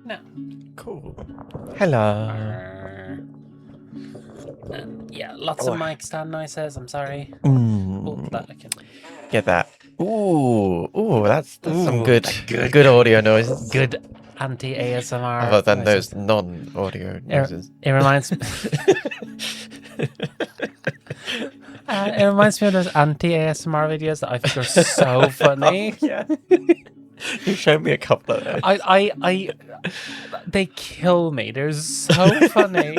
No. Cool. Hello. Yeah, lots of mic stand noises. I'm sorry. Oh, that I can. Get that. Ooh, that's some Ooh, good, good- good audio noises. Good anti-ASMR. Other than noises. those non-audio noises. It reminds me. It reminds me of those anti-ASMR videos that I think are so funny. Yeah. You showed me a couple of those. They kill me. They're so funny.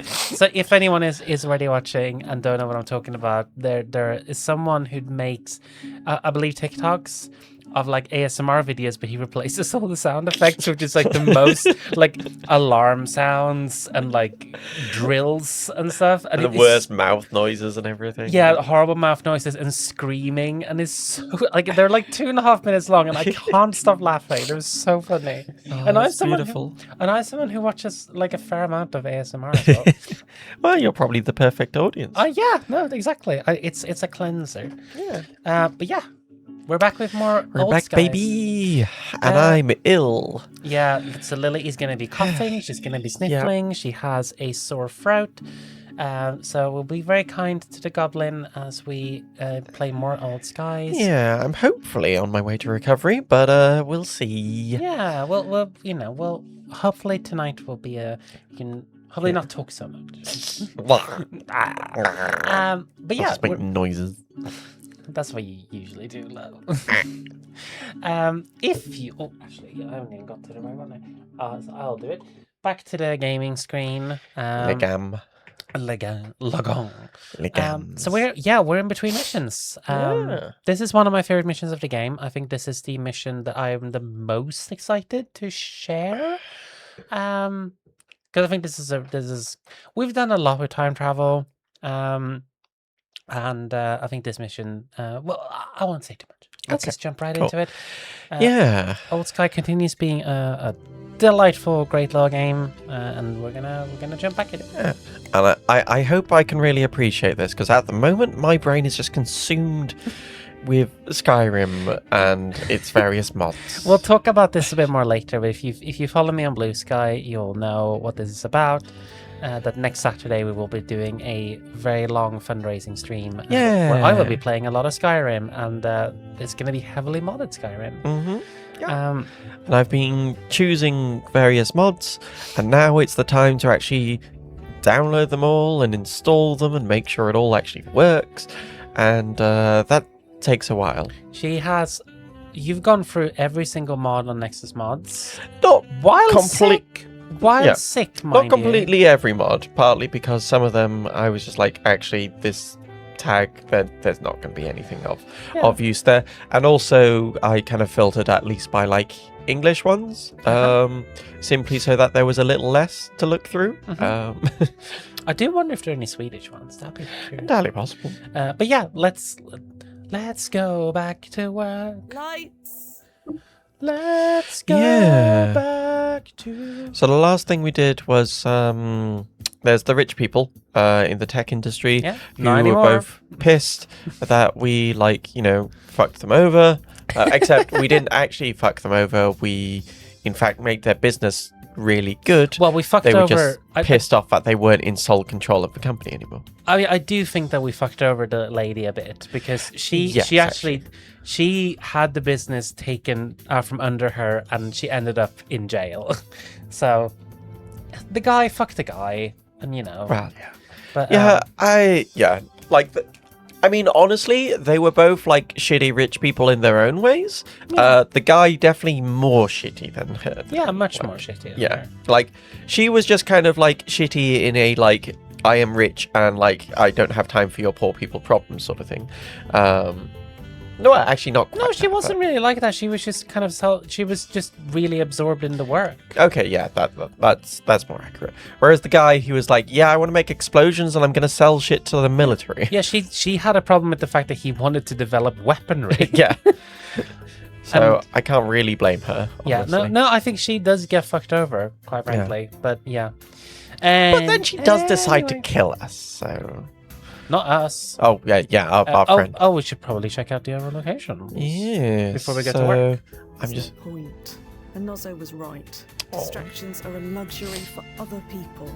So if anyone is already watching and don't know what I'm talking about, there is someone who makes, I believe, TikToks of like ASMR videos, but he replaces all the sound effects, which is like the most like alarm sounds and like drills and stuff. And the worst mouth noises and everything. Yeah, horrible mouth noises and screaming, and it's so, like they're like 2.5 minutes long, and I can't stop laughing. They're so funny. And I have beautiful. And I have someone who watches like a fair amount of ASMR as well. Well, you're probably the perfect audience. Yeah, no, exactly. It's a cleanser. Yeah. But yeah, we're back with more. We're old back, skies. baby. And I'm ill. Yeah, so Lily is going to be coughing. She's going to be sniffling. She has a sore throat. So we'll be very kind to the goblin as we play more Old Skies. Yeah, I'm hopefully on my way to recovery, but we'll see. Yeah, we'll hopefully tonight will be you can hopefully not talk so much. But yeah, Just make noises. that's what you usually do, love. If you actually, I haven't even got to the right one now. So I'll do it. Back to the gaming screen. Legam. Lagon. So Legams. we're in between missions. Yeah. This is one of my favorite missions of the game. I think this is the mission that I am the most excited to share. Because I think this is we've done a lot with time travel. And I think this mission. Well, I won't say too much. Let's just jump right into it. Yeah. Old Sky continues being a delightful, great little game, and we're gonna jump back in it. Yeah. And I hope I can really appreciate this, because at the moment my brain is just consumed with Skyrim and its various mods. We'll talk about this a bit more later, but if you follow me on Blue Sky, you'll know what this is about. That next Saturday we will be doing a very long fundraising stream. Where I will be playing a lot of Skyrim, and it's going to be heavily modded Skyrim. Mm-hmm. Yeah. Um, And I've been choosing various mods, and now it's the time to actually download them all and install them and make sure it all actually works. And that takes a while. You've gone through every single mod on Nexus Mods. Not While sick, mind Not you. completely every mod, partly because some of them I was just like, actually, this tag, there's not going to be anything of use there. And also, I kind of filtered at least by like English ones, simply so that there was a little less to look through. I do wonder if there are any Swedish ones. That'd be true. Entirely possible. But yeah, let's go back to work. Lights. Let's go Yeah. back to. So the last thing we did was there's the rich people in the tech industry who not were anymore. both pissed that we fucked them over. Except we didn't actually fuck them over. We in fact made their business really good. Well, we fucked They were over. just pissed off that they weren't in sole control of the company anymore. I do think that we fucked over the lady a bit, because she had the business taken from under her, and she ended up in jail. So the guy fucked the guy, and Well, yeah. But I mean, honestly, they were both like shitty rich people in their own ways. The guy definitely more shitty than her. yeah, much more shitty. than Yeah, her. like she was just kind of like shitty in a like I am rich and like I don't have time for your poor people problems sort of thing. No, actually not. No, quite she that, wasn't really like that. She was just kind of she was just really absorbed in the work. but- Okay, yeah, that's more accurate. Whereas the guy, he was like, yeah, I want to make explosions and I'm gonna sell shit to the military. Yeah, she had a problem with the fact that he wanted to develop weaponry. Yeah. So And- I can't really blame her. Yeah, honestly. no, I think she does get fucked over, quite frankly. But yeah. But then she does decide to Anyway. kill us. So Not us. oh yeah, our friend. We should probably check out the other location. Yeah. before we get to work. I'm just Point. And Nozzo was right. Distractions are a luxury for other people,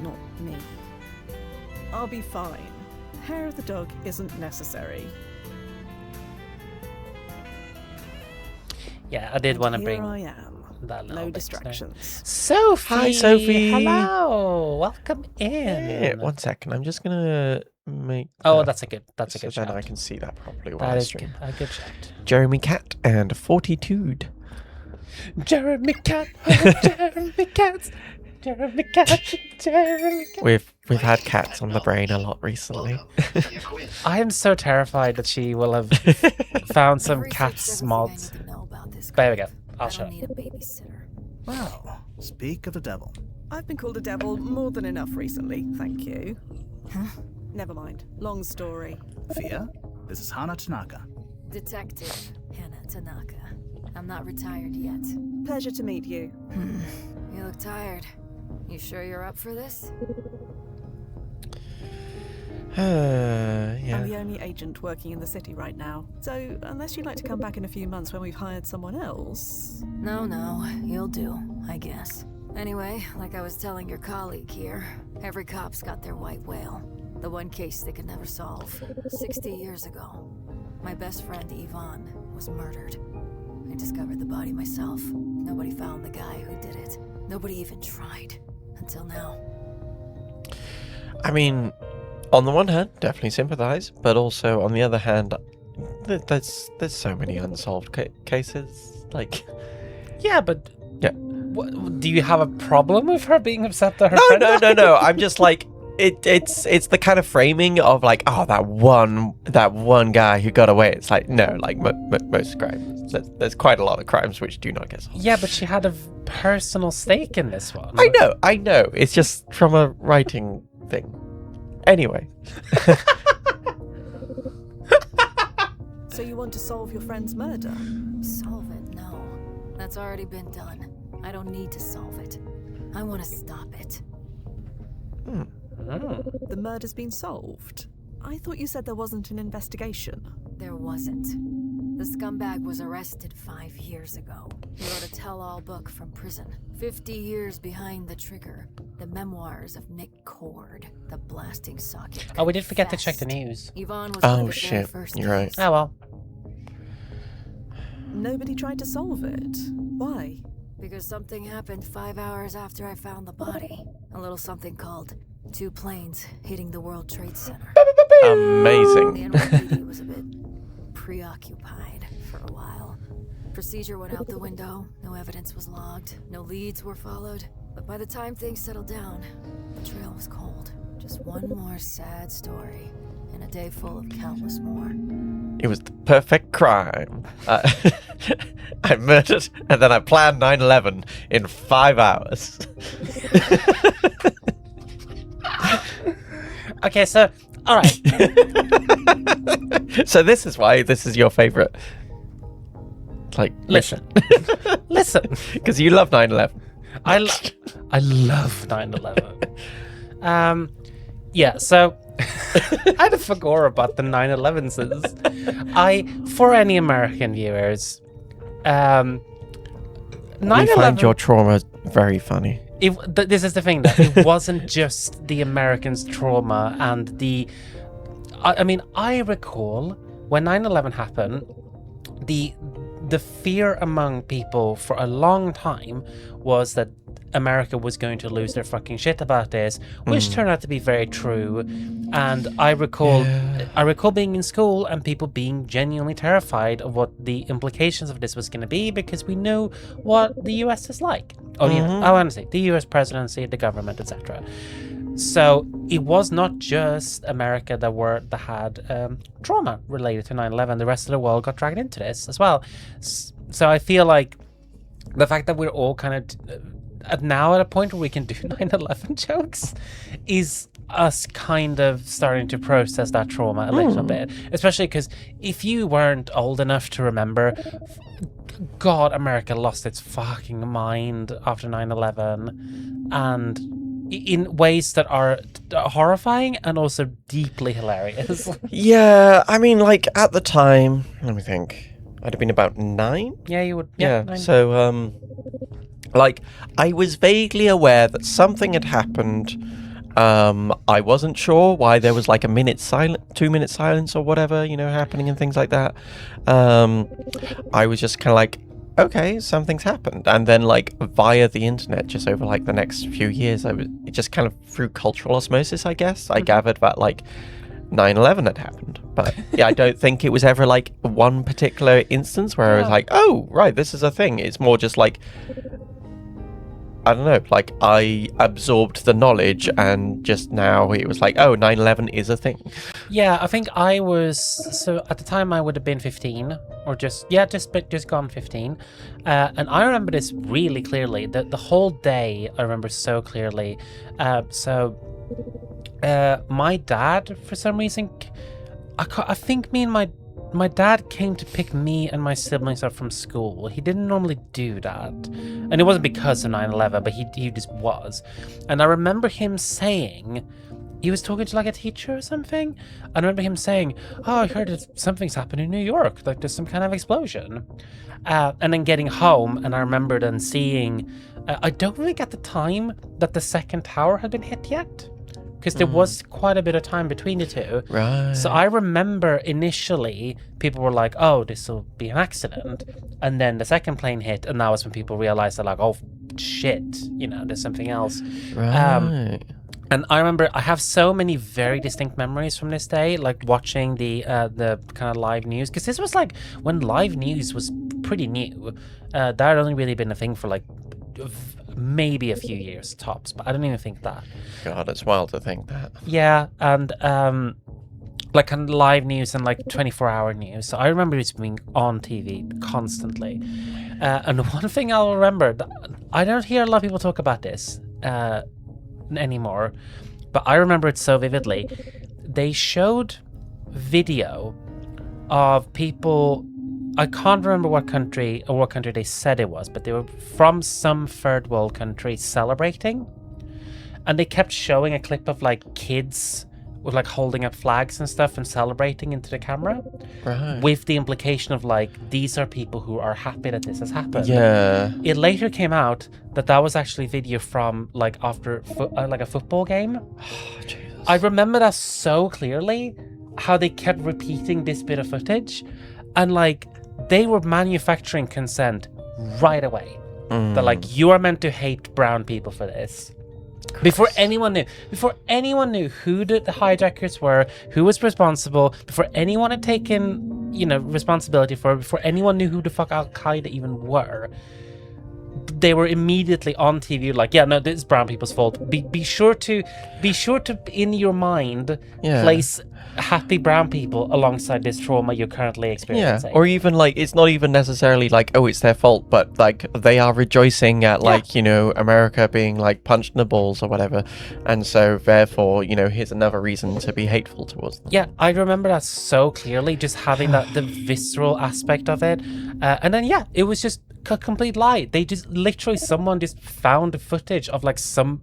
not me. I'll be fine. Hair of the dog isn't necessary. Yeah, I did want to Here bring I am. that little No bit there. distractions. Sophie! Hi, Sophie. Hello! Welcome in. Yeah, 1 second. I'm just gonna make. Oh, that that's a good so shout. then I can see that properly while That I is stream. a good shout. Jeremy Cat and Fortitude. Jeremy Cat, Jeremy Cat, Jeremy Cat, Jeremy Cat. We've had cats on the brain a lot recently. I am so terrified that she will have found some cat smots. There we go. I'll show. need a babysitter. Well, speak of the devil. I've been called a devil more than enough recently, thank you. Huh? Never mind. Long story. Fia, this is Hana Tanaka. Detective Hannah Tanaka. I'm not retired yet. Pleasure to meet you. You look tired. You sure you're up for this? I'm Yeah. the only agent working in the city right now. So, unless you'd like to come back in a few months when we've hired someone else... No, you'll do, I guess. Anyway, like I was telling your colleague here, every cop's got their white whale. The one case they could never solve. 60 years ago, my best friend Yvonne was murdered. I discovered the body myself. Nobody found the guy who did it. Nobody even tried. Until now. I mean, on the one hand, definitely sympathise, but also on the other hand, there's so many unsolved cases. Like, Yeah, but Yeah. Do you have a problem with her being upset that her friend died? no. I'm just like, it's the kind of framing of like, oh, that one guy who got away. It's like, no, like most crimes. There's quite a lot of crimes which do not get solved. Yeah, but she had a personal stake in this one. I know. It's just from a writing thing. Anyway. So you want to solve your friend's murder? Solve it? No. That's already been done. I don't need to solve it. I want to stop it. The murder's been solved. I thought you said there wasn't an investigation. There wasn't. The scumbag was arrested 5 years ago. He wrote a tell-all book from prison. 50 years behind the trigger. The memoirs of Nick Cord, the blasting socket. Oh, we did forget to check the confessed. news. Yvonne was Oh, one of the very shit. first You're right. case. Oh well. Nobody tried to solve it. Why? Because something happened 5 hours after I found the body. A little something called 2 planes hitting the World Trade Center. The Amazing. NYPD was a bit preoccupied for a while. Procedure went out the window, no evidence was logged, no leads were followed. But by the time things settled down, the trail was cold. Just one more sad story, in a day full of countless more. It was the perfect crime. I murdered and then I planned 9/11 in 5 hours. Okay, so all right. So this is why this is your favorite. Like, Listen. Listen. because you love 9/11. I love 9/11. Yeah, so I had forgot about the 9/11s. For any American viewers, 9/11. We find your trauma very funny. This is the thing, that it wasn't just the Americans' trauma and the. I mean, I recall when 9/11 happened, the fear among people for a long time was that America was going to lose their fucking shit about this, which turned out to be very true. And I recall being in school and people being genuinely terrified of what the implications of this was going to be, because we know what the US is like. Oh, yeah, I want to say the US presidency, the government, etc. So it was not just America that had trauma related to 9/11. The rest of the world got dragged into this as well. So I feel like the fact that we're all kind of now at a point where we can do 9/11 jokes is us kind of starting to process that trauma a little bit. Especially because if you weren't old enough to remember, God, America lost its fucking mind after 9/11, and in ways that are horrifying and also deeply hilarious. Yeah, I mean, like, at the time, let me think. I'd have been about 9. Yeah, you would. Yeah. nine. So, like, I was vaguely aware that something had happened. I wasn't sure why there was like a 2-minute silence or whatever, happening and things like that. I was just kind of like, okay, something's happened. And then like via the internet, just over like the next few years, it just kind of through cultural osmosis, I guess, I gathered that like 9/11 had happened. But yeah, I don't think it was ever like one particular instance where I was like, oh, right, this is a thing. It's more just like, I don't know, like I absorbed the knowledge and just now it was like, oh, 9/11 is a thing. Yeah, I think I was, so at the time I would have been 15 or just gone 15. And I remember this really clearly. The whole day I remember so clearly. My dad, for some reason, I think me and my dad came to pick me and my siblings up from school. He didn't normally do that. And it wasn't because of 9/11, but he just was. And I remember him saying, he was talking to like a teacher or something. I remember him saying, oh, I heard that something's happened in New York. Like there's some kind of explosion. And then getting home, and I remember then seeing, I don't really get the time that the second tower had been hit yet. Because there was quite a bit of time between the two. Right. So I remember initially people were like, oh, this will be an accident. And then the second plane hit, and that was when people realized they're like, oh, shit, there's something else. Right. And I remember I have so many very distinct memories from this day, like watching the kind of live news. Because this was like when live news was pretty new. That had only really been a thing for like maybe a few years tops, but I don't even think that. God, it's wild to think that. Yeah, and like kind of live news and like 24-hour news. So I remember it being on TV constantly. And one thing I'll remember, I don't hear a lot of people talk about this anymore, but I remember it so vividly. They showed video of people, I can't remember what country they said it was, but they were from some third world country celebrating. And they kept showing a clip of like kids with like holding up flags and stuff and celebrating into the camera. Right. With the implication of like, these are people who are happy that this has happened. Yeah. It later came out that was actually video from like after like a football game. Oh, Jesus. I remember that so clearly, how they kept repeating this bit of footage. And like, they were manufacturing consent right away. That like, you are meant to hate brown people for this. Before anyone knew who the hijackers were, who was responsible, before anyone had taken, responsibility for it, before anyone knew who the fuck Al-Qaeda even were, they were immediately on TV like, yeah, no, this is brown people's fault. Be sure to in your mind place happy brown people alongside this trauma you're currently experiencing. Yeah, or even like, it's not even necessarily like, oh, it's their fault, but like they are rejoicing at like, America being like punched in the balls or whatever. And so therefore, here's another reason to be hateful towards them. Yeah, I remember that so clearly, just having the visceral aspect of it. And then, yeah, it was just a complete lie. They just literally, someone just found footage of like some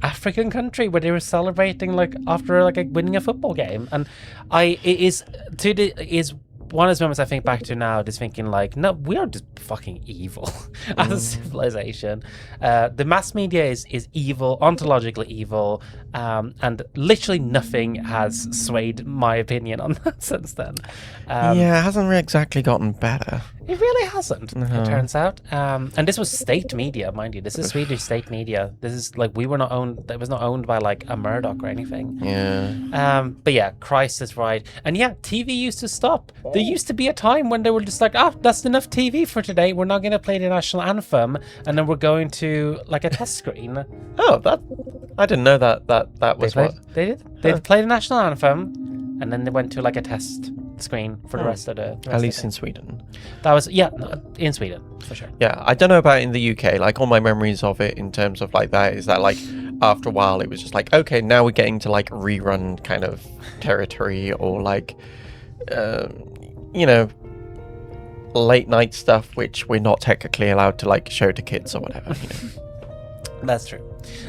African country where they were celebrating like after like winning a football game. And it is one of those moments I think back to now, just thinking like, no, we are just fucking evil as a civilization. The mass media is evil, ontologically evil, and literally nothing has swayed my opinion on that since then. Yeah, it hasn't exactly gotten better. It really hasn't, it turns out. And this was state media, mind you. This is Swedish state media. This is like, it was not owned by like a Murdoch or anything. Yeah. But yeah, Christ is right. And yeah, TV used to stop. There used to be a time when they were just like, that's enough TV for today. We're not going to play the national anthem. And then we're going to like a test screen. Oh, I didn't know that was what. They did. They played the national anthem. And then they went to like a test screen for the rest of the... At least in Sweden. That was, in Sweden, for sure. Yeah, I don't know about in the UK. Like, all my memories of it in terms of like that is that like, after a while, it was just like, okay, now we're getting to like rerun kind of territory or like, late night stuff, which we're not technically allowed to like show to kids or whatever. That's true.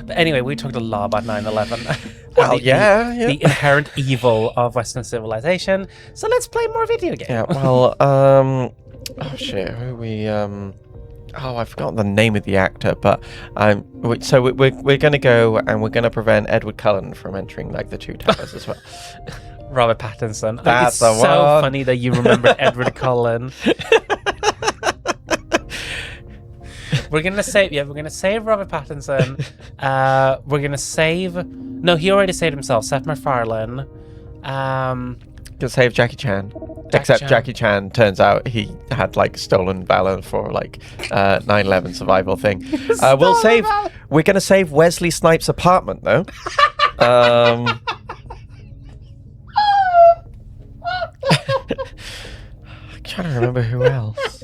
But anyway, we talked a lot about 9/11. Well, the, yeah. the inherent evil of Western civilization. So let's play more video games. Yeah, well, oh shit, who we, I've forgotten the name of the actor, but, so we're gonna go and we're gonna prevent Edward Cullen from entering, like, the two towers as well. Robert Pattinson. That's it's the so one. funny that you remember Edward Cullen. We're gonna save Robert Pattinson. We're gonna save. No, he already saved himself. Seth MacFarlane. Can save Jackie Chan. Except Chan. Jackie Chan, turns out he had, like, stolen valor for, like, 9/11 survival thing. We're gonna save Wesley Snipes' apartment, though. I'm trying to remember who else.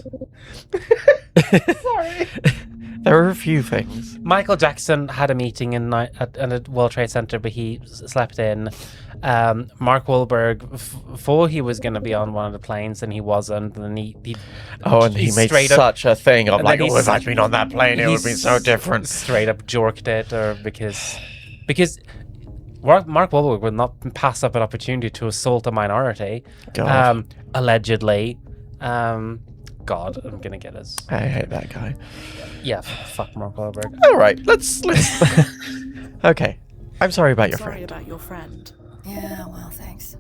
Sorry. There are a few things. Michael Jackson had a meeting at a World Trade Center, but he slept in. Mark Wahlberg thought he was going to be on one of the planes, and he wasn't. And he made straight up- such a thing of and like, then oh, if I'd been on that plane, it would have been so different. Straight up jorked it, or because Mark Wahlberg would not pass up an opportunity to assault a minority. God. Allegedly. God, I'm gonna get his. I hate that guy. Yeah, fuck Mark Wahlberg. All right, let's. Okay, I'm sorry about your Sorry friend. about your friend. Yeah, well, thanks.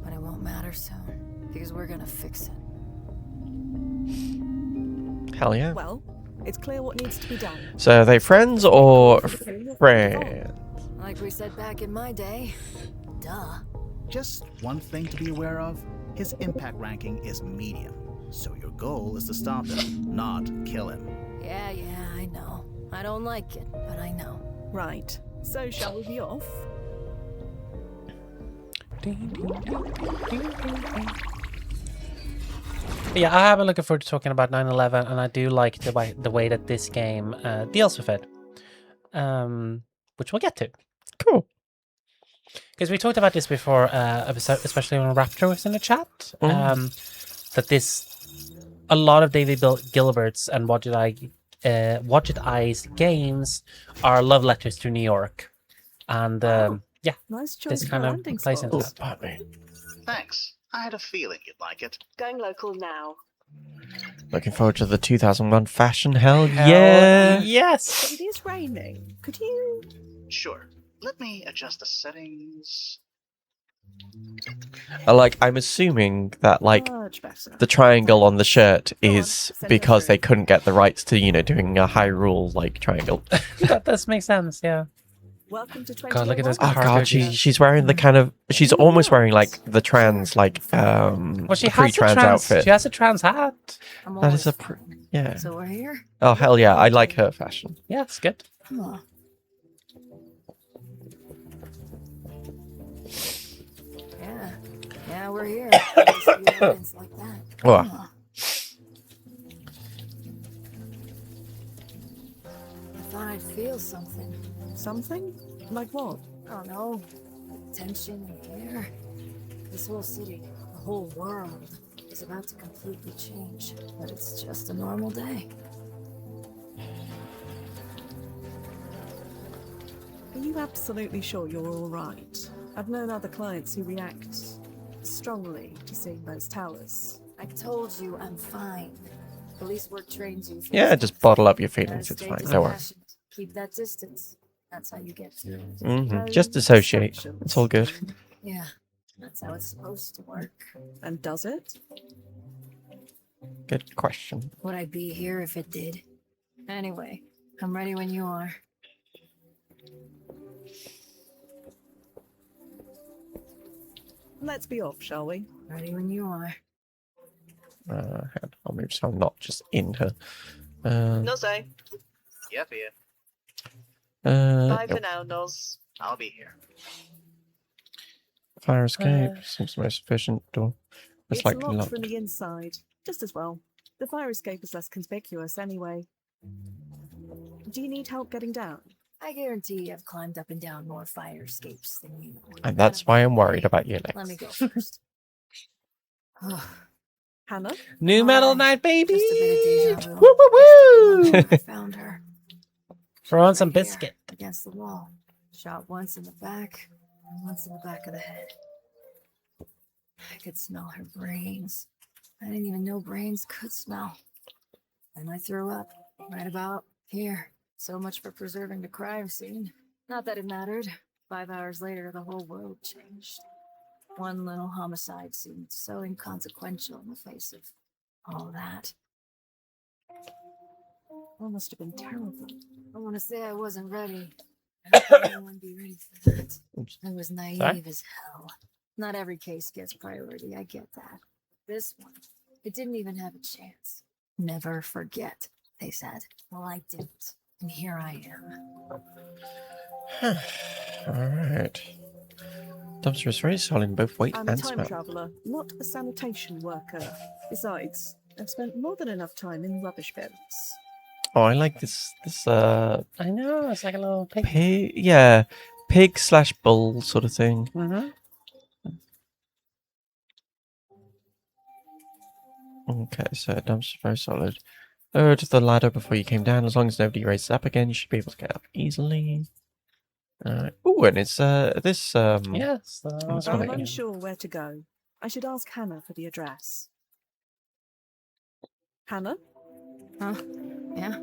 But it won't matter soon, because we're gonna fix it. Hell yeah. Well, it's clear what needs to be done. So are they friends or friends? Like we said back in my day. Duh. Just one thing to be aware of. His impact ranking is medium. So your goal is to stop him, not kill him. Yeah, I know. I don't like it, but I know. Right. So shall we be off? Yeah, I have been looking forward to talking about 9/11, and I do like the way that this game deals with it, which we'll get to. Cool. Because we talked about this before, especially when Raptor was in the chat, that a lot of David Gilbert's and Watch It Eye's games are love letters to New York, and yeah, Nice choice this for kind a of landing plays spot. into that. Pardon me. Thanks. I had a feeling you'd like it. Going local now. Looking forward to the 2001 fashion. Hell yeah. Yes. But it is raining. Could you? Sure. Let me adjust the settings. I'm assuming that Much better. the triangle on the shirt Go on, is send it because through. they couldn't get the rights to doing a Hyrule like triangle. That does make sense. Yeah. Welcome to 20. God, look at those Oh cargo god, gears. she's wearing the kind of she's almost wearing like the trans Well, she has a pre-trans trans. outfit. She has a trans hat. I'm That is always a fine. yeah. So we're here? Oh hell yeah, I like her fashion. Yeah, it's good. Huh. Yeah, we're here. Just the evidence like that. Oh. Huh. I thought I'd feel something. Something? Like what? I don't know. Tension in the air. This whole city, the whole world, is about to completely change. But it's just a normal day. Are you absolutely sure you're all right? I've known other clients who react strongly to seeing those towers. I told you I'm fine. Police work trains you. for Yeah, this just stuff. bottle up your Gotta feelings, it's stay fine. Don't worry. dispassionate. Keep that distance. That's how you get through it. Just dissociate. It's all good. Yeah, that's how it's supposed to work. And does it? Good question. Would I be here if it did? Anyway, I'm ready when you are. Let's be off, shall we? Ready when you are. I'll move so I'm not just in her. Uh, Nozze. Yep, here. Bye no. for now, Noz. I'll be here. Fire escape seems the most efficient door. It's It's likely locked locked. from the inside. Just as well. The fire escape is less conspicuous anyway. Do you need help getting down? I guarantee I've climbed up and down more fire escapes than you. And that's why I'm worried about you, Let me Lex. go first. Hannah? New Metal Alright, Night, baby. Just a bit of deja vu. Woo woo woo! I found her. Throw on some Right here. biscuit. against the wall. Shot once in the back, and once in the back of the head. I could smell her brains. I didn't even know brains could smell. And I threw up, right about here. So much for preserving the crime scene. Not that it mattered. 5 hours later, the whole world changed. One little homicide seemed so inconsequential in the face of all that. That must have been terrible. I want to say I wasn't ready. How could anyone be ready for that? I was naive Sorry? as hell. Not every case gets priority, I get that. This one, it didn't even have a chance. Never forget, they said. Well, I didn't. And here I am. Alright. Dumpster is very solid in both weight I'm a and time smell. traveller, not a sanitation worker. Besides, I've spent more than enough time in rubbish bins. Oh, I like this I know, it's like a little pig. pig, yeah, pig/bull sort of thing. Mm-hmm. Okay, so dumpster very solid. Lower to the ladder before you came down. As long as nobody raises up again, you should be able to get up easily. Ooh, and it's this Yes, I was That's I'm what I wondering. unsure where to go. I should ask Hannah for the address. Hannah, Huh? Yeah?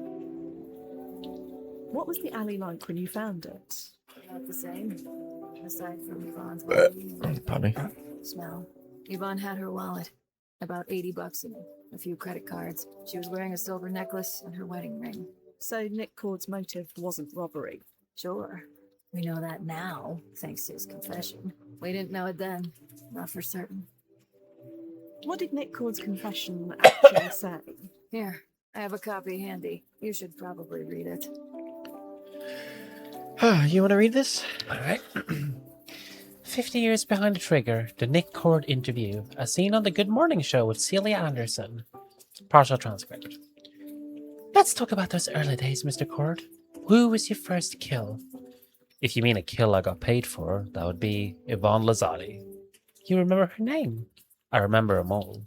what was the alley like when you found it? About the same. Aside from Yvonne's body and Pardon me. smell. Yvonne had her wallet. About 80 bucks in it. A few credit cards. She was wearing a silver necklace and her wedding ring. So Nick Cord's motive wasn't robbery. Sure. We know that now, thanks to his confession. We didn't know it then. Not for certain. What did Nick Cord's confession actually say? Here, I have a copy handy. You should probably read it. You want to read this? All right. 50 years behind the trigger, the Nick Cord interview, as seen on the Good Morning Show with Celia Anderson. Partial transcript. Let's talk about those early days, Mr. Cord. Who was your first kill? If you mean a kill I got paid for, that would be Yvonne Lazzotti. You remember her name? I remember them all.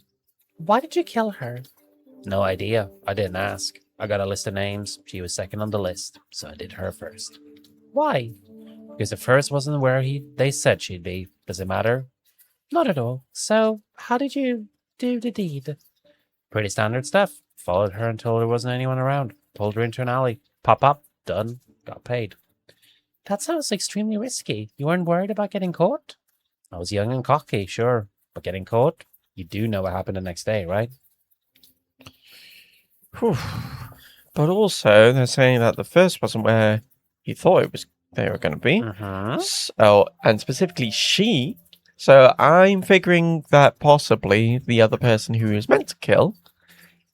Why did you kill her? No idea. I didn't ask. I got a list of names. She was second on the list, so I did her first. Why? Because the first wasn't where they said she'd be. Does it matter? Not at all. So, how did you do the deed? Pretty standard stuff. Followed her until there wasn't anyone around. Pulled her into an alley. Pop up. Done. Got paid. That sounds extremely risky. You weren't worried about getting caught? I was young and cocky, sure. But getting caught? You do know what happened the next day, right? Whew. But also, they're saying that the first wasn't where he thought they were going to be. Mm-hmm. So, and specifically she. So I'm figuring that possibly the other person who is meant to kill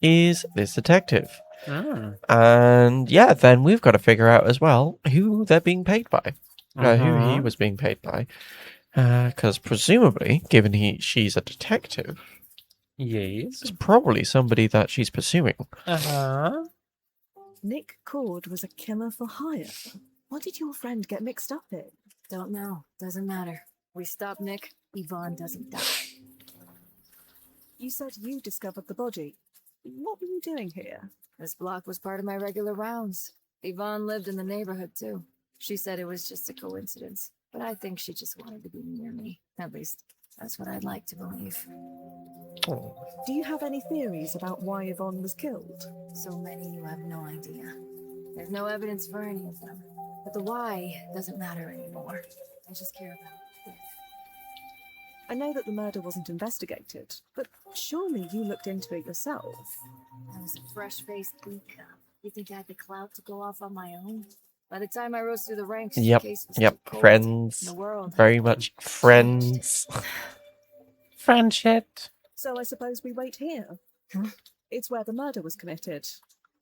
is this detective. Mm. And yeah, then we've got to figure out as well who they're being paid by. Who he was being paid by. Because presumably, given she's a detective, Yes. it's probably somebody that she's pursuing. Uh-huh. Nick Cord was a killer for hire. What did your friend get mixed up in? Don't know. Doesn't matter. We stop Nick, Yvonne doesn't die. You said you discovered the body. What were you doing here? This block was part of my regular rounds. Yvonne lived in the neighborhood too. She said it was just a coincidence, but I think she just wanted to be near me. At least, that's what I'd like to believe. Do you have any theories about why Yvonne was killed? So many you have no idea. There's no evidence for any of them. But the why doesn't matter anymore. I just care about if. I know that the murder wasn't investigated, but surely you looked into it yourself. I was a fresh-faced B-cup. You think I had the clout to go off on my own? By the time I rose through the ranks, Yep, the case was yep, still cold. friends. The world Very much friends. Friendship. So I suppose we wait here. Huh? It's where the murder was committed,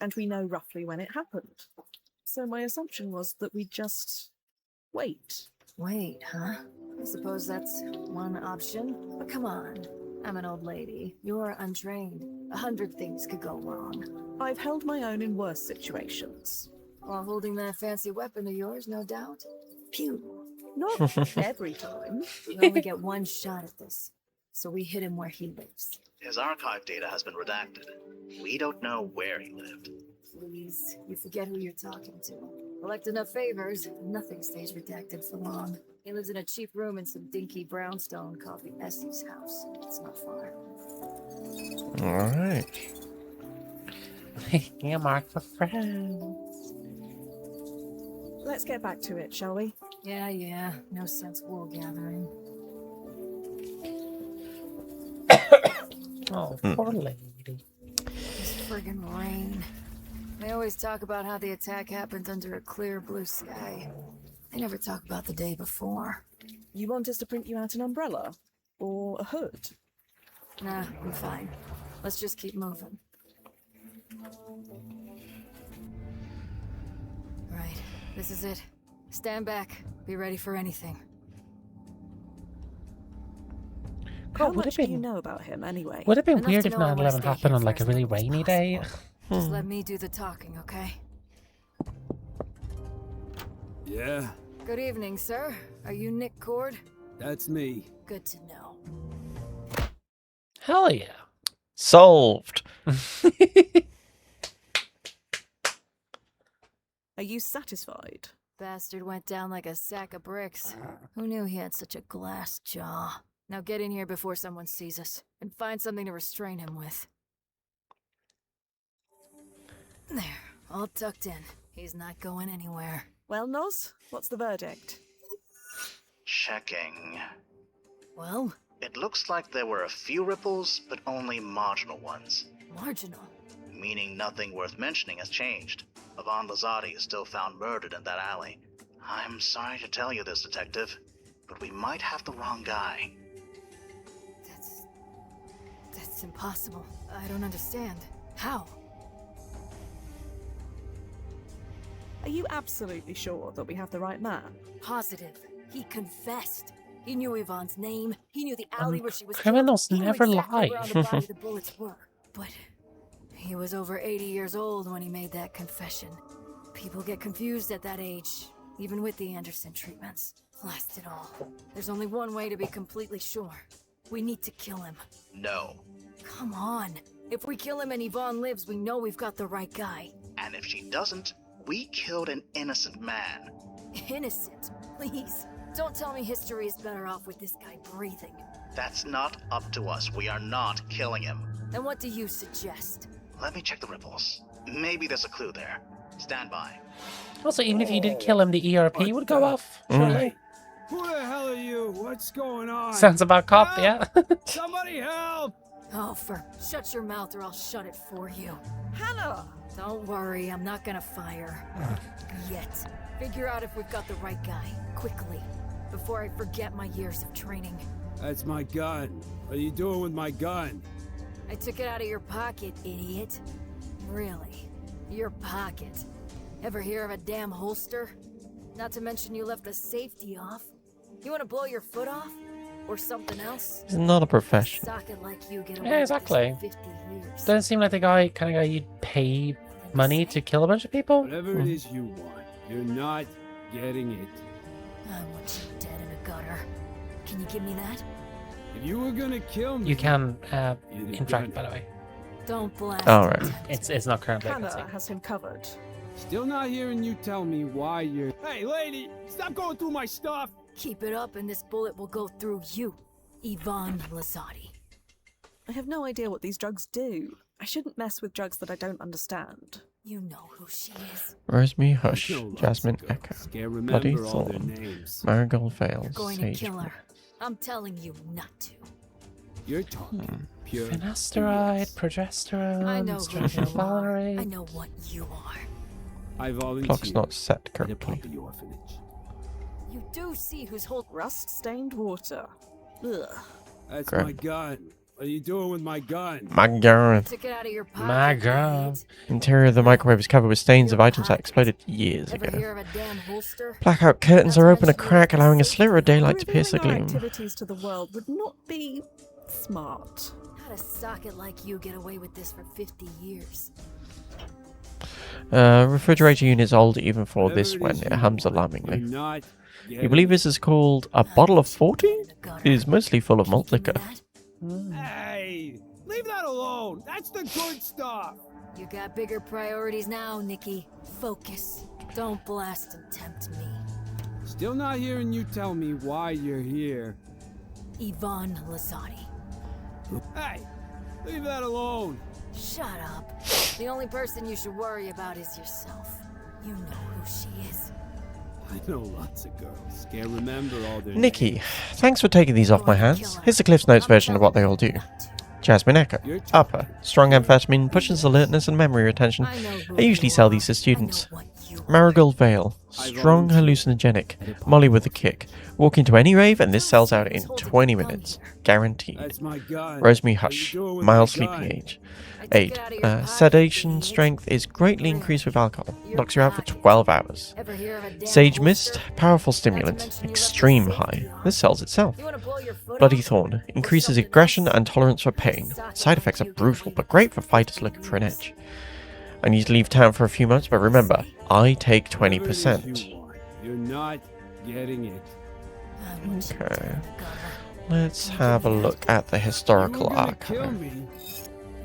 and we know roughly when it happened. So my assumption was that we'd just wait. Wait, huh? I suppose that's one option. But come on. I'm an old lady. You're untrained. 100 things could go wrong. I've held my own in worse situations. While holding that fancy weapon of yours, no doubt. Pew. Not every time. You only get one shot at this. So we hit him where he lives. His archive data has been redacted. We don't know where he lived. Please, you forget who you're talking to. Collect enough favors, nothing stays redacted for long. He lives in a cheap room in some dinky brownstone called the Essie's house. It's not far. Alright. Making a mark for friends. Let's get back to it, shall we? Yeah. No sense wool gathering. Oh, poor lady. This friggin' rain. They always talk about how the attack happened under a clear blue sky. They never talk about the day before. You want us to print you out an umbrella? Or a hood? Nah, I'm fine. Let's just keep moving. Right, this is it. Stand back. Be ready for anything. How would it much do you been- know about him, anyway? Would it have been Enough weird to if know I wanna 9/11 stay happened here on for like a as really long as rainy day? possible. Just let me do the talking, okay? Yeah, Good evening, sir. Are you Nick Cord? that's me. Good to know. Hell yeah. Solved. Are you satisfied? Bastard went down like a sack of bricks. Who knew he had such a glass jaw? Now get in here before someone sees us, and find something to restrain him with. There, all tucked in. He's not going anywhere. Well, Noz, what's the verdict? Checking. Well, It looks like there were a few ripples, but only marginal ones. marginal. Meaning nothing worth mentioning has changed. Yvonne Lazati is still found murdered in that alley. I'm sorry to tell you this, Detective, but we might have the wrong guy. That's impossible. I don't understand. How? Are you absolutely sure that we have the right man? Positive. He confessed. He knew Yvonne's name. He knew the alley where she was criminals killed. He knew never exactly lie. where on the body the bullets were. But he was over 80 years old when he made that confession. People get confused at that age, even with the Anderson treatments. Blast it all. There's only one way to be completely sure. We need to kill him. No. Come on. If we kill him and Yvonne lives, we know we've got the right guy. And if she doesn't, we killed an innocent man. Innocent. Please. Don't tell me history is better off with this guy breathing. That's not up to us. We are not killing him. Then what do you suggest? Let me check the ripples. Maybe there's a clue there. Stand by. Also, even if you did kill him, the ERP would go off. Surely. Who the hell are you? What's going on? Sounds about cop, yeah. Somebody help! Oh, shut your mouth or I'll shut it for you. Hannah! Don't worry, I'm not gonna fire. Yet. Figure out if we've got the right guy, quickly, before I forget my years of training. That's my gun. What are you doing with my gun? I took it out of your pocket, idiot. Really? Your pocket? Ever hear of a damn holster? Not to mention you left the safety off. You wanna blow your foot off? Or something else? He's not a professional. Socket like you get away Yeah, with this exactly. for 50 years. Doesn't seem like the kind of guy you'd pay money to kill a bunch of people. Whatever it is you want, you're not getting it. I want you dead in a gutter. Can you give me that? If you were gonna kill me, You can you'd have interact, done by the it. way. Don't blast. All right. It's not currently. I can see. Hannah has him covered. Still not hearing you tell me why you're. Hey, lady, stop going through my stuff. Keep it up and this bullet will go through you, Yvonne Lazati. I have no idea what these drugs do. I shouldn't mess with drugs that I don't understand. You know who she is. Rosemary Hush, Kill lots Jasmine of girls. Echo, Can't Bloody remember all their Thorn, names. Marigold You're Vales, going to Sage. kill her. I'm telling you not to. You're talking pure. Finasteride, I progesterone, know who Strategic you are. Valerie. I know what you are. I volunteer. Clock's not set at a correctly. puppy orphanage. You do see who's holding. Rust-stained water. Ugh. That's Okay. my gun. What are you doing with my gun? My God. Took it out of your pocket. My God. idiot. Interior of the microwave is covered with stains of Your items that pocket. exploded years Ever ago. hear of a damn holster? Blackout curtains Not to are open a mention you crack, left allowing a safety sliver of off. daylight to pierce the Revealing our gloom. activities to the world would not be smart. How does a socket like you get away with this for 50 years? Refrigerator unit's old even for Whatever this when is it you hums want, alarmingly. you're not You getting believe it. this is called a bottle of 40? It is mostly full of malt Can you give liquor. me that? Hey, leave that alone. That's the good stuff. You got bigger priorities now, Nikki. Focus. Don't blast and tempt me. Still not hearing you tell me why you're here. Ivan Lazati. Hey, leave that alone. Shut up. The only person you should worry about is yourself. You know who she is. I know lots of girls. Can't remember all their Nikki, thanks for taking these off my hands. Here's the Cliff's Notes version of what they all do. Jasmine Echo. Upper. Strong amphetamine, pushes alertness and memory retention. I usually sell these to students. Marigold Veil. Strong hallucinogenic. Molly with a kick. Walk into any rave and this sells out in 20 minutes. Guaranteed. That's my gun. Rosemary What are you Hush. doing with Mild my sleeping gun? age. 8. Sedation strength is greatly increased with alcohol. Knocks you out for 12 hours. Ever hear of a damn Sage holster? Mist. Powerful stimulant. Extreme high. This sells itself. You wanna blow your foot Bloody off? Thorn. Increases aggression and tolerance for pain. Side effects are brutal, but great for fighters looking for an edge. I need to leave town for a few months, but remember, I take Whatever it is 20%. you want, you're not getting it. I want you to Okay. turn the gun. Let's have a look at the historical You were gonna kill archive. me.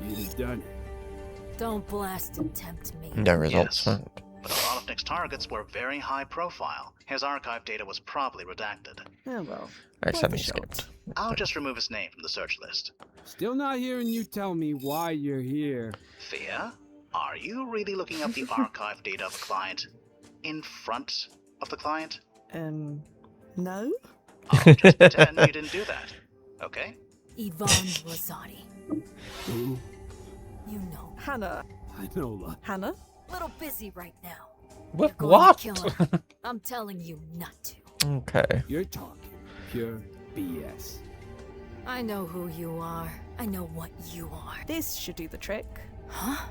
You'd have done it. Don't blast and tempt me. No results Yes. found. But a lot of Nick's targets were very high profile. His archive data was probably redacted. Oh well. Accidentally worth a shot. skipped. I'll just remove his name from the search list. Still not hearing you tell me why you're here. Thea, are you really looking up the archive data of the client in front of the client? No? I'll just pretend you didn't do that. Okay? Ivan Lazati. Who? You know. Hannah. I know a lot. Hannah? Little busy right now. What? You're going to What? kill her. I'm telling you not to. Okay. You're talking pure BS. I know who you are. I know what you are. This should do the trick. Huh?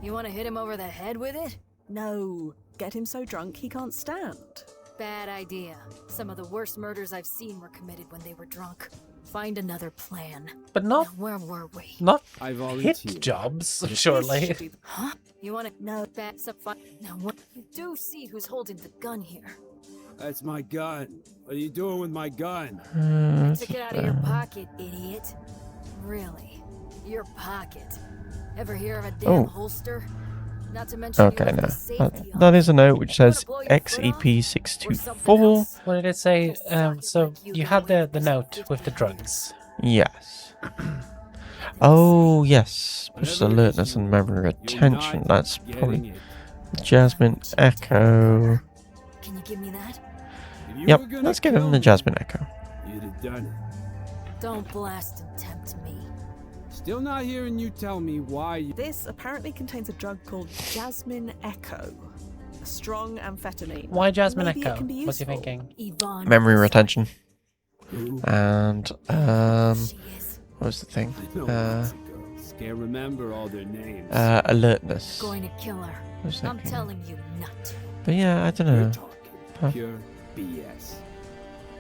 You want to hit him over the head with it? No. Get him so drunk he can't stand. Bad idea. Some of the worst murders I've seen were committed when they were drunk. Find another plan. But Now, not where were we? not I hit volunteer. jobs, This surely. should do the- Huh? You want to know that's a fun? Now what? You do see who's holding the gun here. That's my gun. What are you doing with my gun? I took it out of your pocket, idiot. Really? Your pocket. Ever hear of a damn Oh. holster? Not to mention Okay, you left no. the safety That on. is a note which says blow your foot off? Or something XEP624. else? What did it say? So Like you you had got the it. note with the drugs. Yes. Oh, yes. Pushes Whatever it is alertness you and want, memory you're retention. not That's getting probably it. Jasmine Echo. Can you give me that? If you Yep, were gonna let's give him kill the me, Jasmine Echo. You'd have done it. Don't blast and tempt me. Still not hearing you tell me why you... This apparently contains a drug called Jasmine Echo. A strong amphetamine. Why Jasmine Maybe it Echo? can be What's you useful. thinking? Yvonne. Memory Lazati. retention. Who? And, She is what was the thing? I know lots of girls. Can't remember all their names. Alertness. going to kill her. I was I'm thinking. telling you not to. But yeah, I don't You're know. talking Huh. pure BS.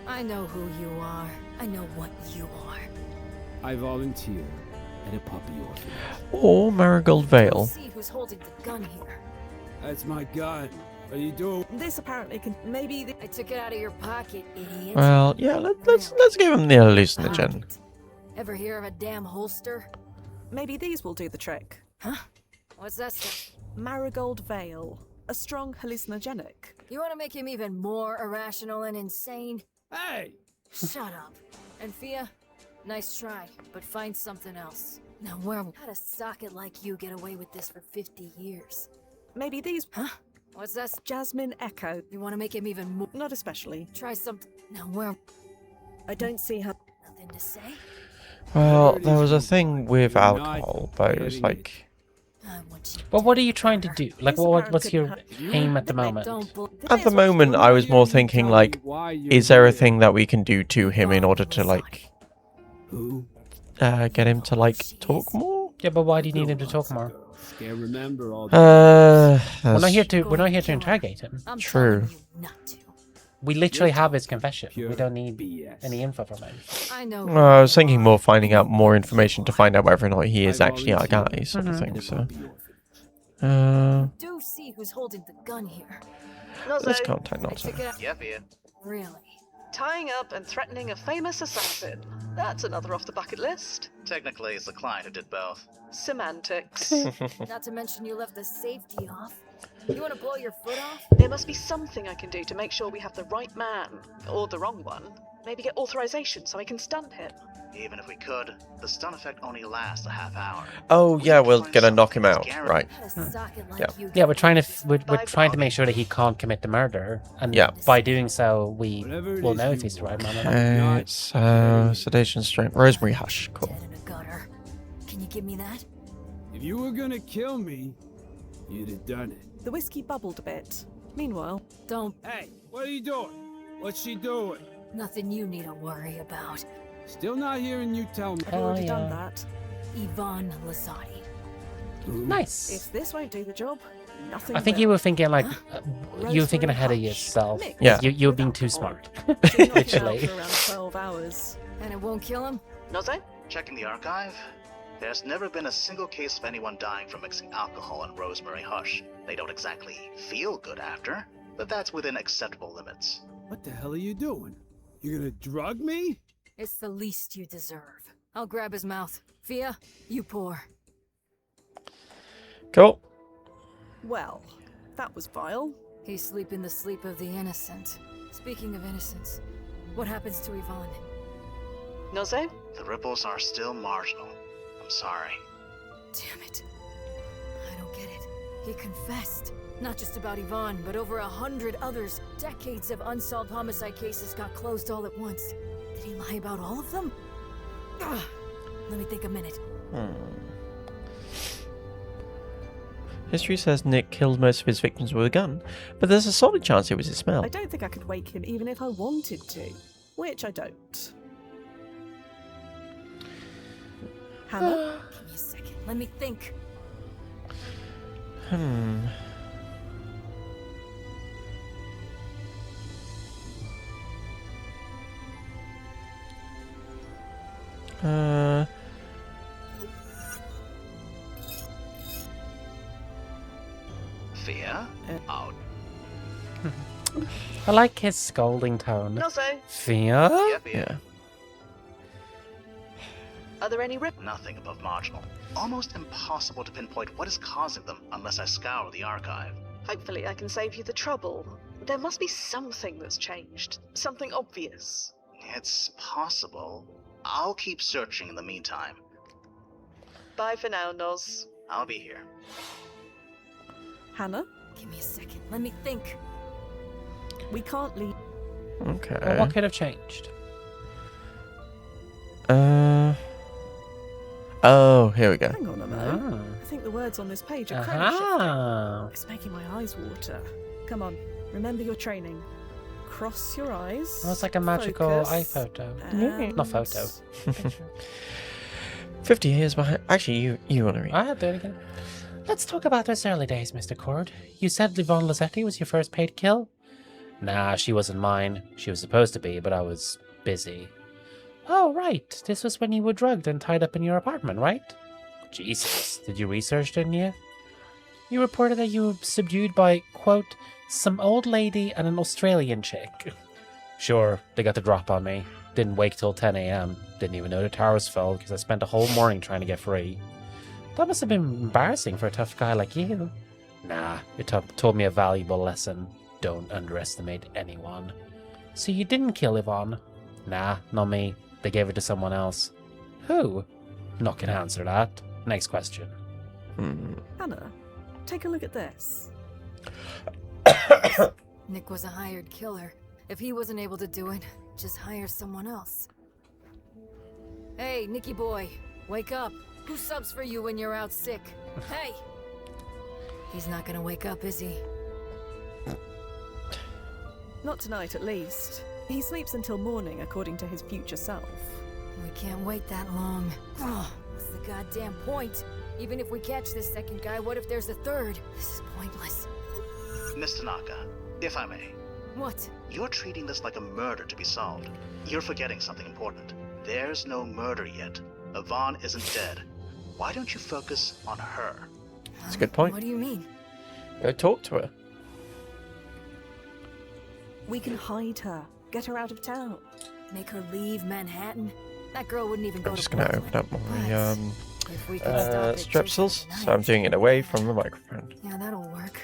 I know who you are. I know what you are. I volunteer at a puppy orphanage. Or Marigold Veil. See who's holding the gun here. That's my gun. What are you doing? This apparently can maybe the I took it out of your pocket, idiot. Well, yeah, let's give him the hallucinogen. Pocket. Ever hear of a damn holster? maybe these will do the trick. Huh? What's that stuff? Marigold Veil. A strong hallucinogenic. You want to make him even more irrational and insane? Hey! Shut up. And Fia, nice try, but find something else. Now where how does a socket like you get away with this for 50 years? Maybe these Huh? What's that? Jasmine Echo. You want to make him even more? Not especially. Try something. Now where? I don't see how Nothing to say? Well, there was a thing with You're not alcohol, but it was getting like, I want you. But what are you trying to do? Like, This what's your apparently aim at the moment? Don't bl- at the moment, I was more thinking like, is there a thing that we can do to him in order to like, Who? get him to like talk more? Yeah, but why do you need him to talk more? Can't remember all We're not That's- here to interrogate him. I'm True. telling you not to. We literally have his confession. We Pure don't need BS. any info from him. I know. I was thinking more finding out more information to find out whether or not he is actually our guy, sort of Mhm. thing. So, Puppy orphanage. Do see who's holding the gun here. let's contact I Notto. took it out. Yep, yeah. Really? tying up and threatening a famous assassin. That's another off the bucket list. Technically, it's the client who did both. Semantics. Not to mention you left the safety off. You want to blow your foot off? There must be something I can do to make sure we have the right man. Or the wrong one. Maybe get authorization so I can stun him. Even if we could, the stun effect only lasts a half hour. Oh yeah, we're gonna knock him out, right? Yeah, we're trying to we're trying to make sure that he can't commit the murder, and Yeah. by doing so, we Whatever it will is know you if he's the right man or not. Okay, so sedation, strength, rosemary hush. Cool. Dead in a gutter. Can you give me that? If you were gonna kill me, you'd have done it. The whiskey bubbled a bit. Meanwhile, Don't. Hey, what are you doing? What's she doing? Nothing you need to worry about. Still not hearing you tell me. I've Hell already yeah. done that. Yvonne Lazati. Nice. If this won't do the job, nothing I think will. you were thinking like you were thinking Rosemary ahead of Hush. yourself. Mixed Yeah. You were being with too alcohol. smart. She'll knock him out Literally. for around 12 hours. And it won't kill him? Noze? Checking the archive, there's never been a single case of anyone dying from mixing alcohol and rosemary hush. They don't exactly feel good after, but that's within acceptable limits. What the hell are you doing? You gonna drug me? It's the least you deserve. I'll grab his mouth. Fia, you pour. Cool. Well, that was vile. He's sleeping the sleep of the innocent. Speaking of innocence, what happens to Yvonne? Noze? The ripples are still marginal. I'm sorry. Damn it. I don't get it. He confessed. Not just about Yvonne, but over 100 others. Decades of unsolved homicide cases got closed all at once. Did he lie about all of them? Ugh. Let me think a minute. History says Nick killed most of his victims with a gun, but there's a solid chance it was his smell. I don't think I could wake him even if I wanted to, which I don't. Hannah? Give me a second. Let me think. Fia? Oh, I like his scolding tone. Noze? Fia? yeah, Fia. Yeah. Are there any rip? Nothing above marginal. Almost impossible to pinpoint what is causing them unless I scour the archive. Hopefully I can save you the trouble. There must be something that's changed. Something obvious. It's possible. I'll keep searching in the meantime. Bye for now, Noz. I'll be here. Hannah? Give me a second. Let me think. We can't leave. Okay. Well, what could have changed? Oh, here we go. Hang on a minute. Ah. I think the words on this page are credit shifting. Aha. It's making my eyes water. Come on, remember your training. Cross your eyes. Well, it's like a magical focus, eye photo. and- Not photo. 50 years behind. Actually, you want to read? I'll do it again. Let's talk about those early days, Mr. Cord. You said Yvonne Lazzetti was your first paid kill? Nah, she wasn't mine. She was supposed to be, but I was busy. Oh, right. This was when you were drugged and tied up in your apartment, right? Jesus. Did you research, didn't you? You reported that you were subdued by, quote, some old lady and an Australian chick. Sure, they got the drop on me. Didn't wake till 10 a.m. Didn't even know the towers fell because I spent a whole morning trying to get free. That must have been embarrassing for a tough guy like you. Nah, it told me a valuable lesson. Don't underestimate anyone. So you didn't kill Yvonne? Nah, not me. They gave it to someone else. Who? Not gonna answer that. Next question. Hannah, take a look at this. Nick was a hired killer. If he wasn't able to do it, just hire someone else. Hey, Nicky boy, wake up. Who subs for you when you're out sick? Hey! He's not gonna wake up, is he? Not tonight, at least. He sleeps until morning, according to his future self. We can't wait that long. Oh, what's the goddamn point? Even if we catch this second guy, what if there's a third? This is pointless. Miss Tanaka, if I may, What? you're treating this like a murder to be solved. You're forgetting something important. There's no murder yet. Yvonne isn't dead. Why don't you focus on her? That's a good point. What do you mean? Go talk to her. We can hide her, get her out of town. Make her leave Manhattan? That girl wouldn't even go I'm to just gonna Brooklyn. open up my But if we could stop it strepsils, just for so I'm tonight- doing it away from the microphone. Yeah, that'll work.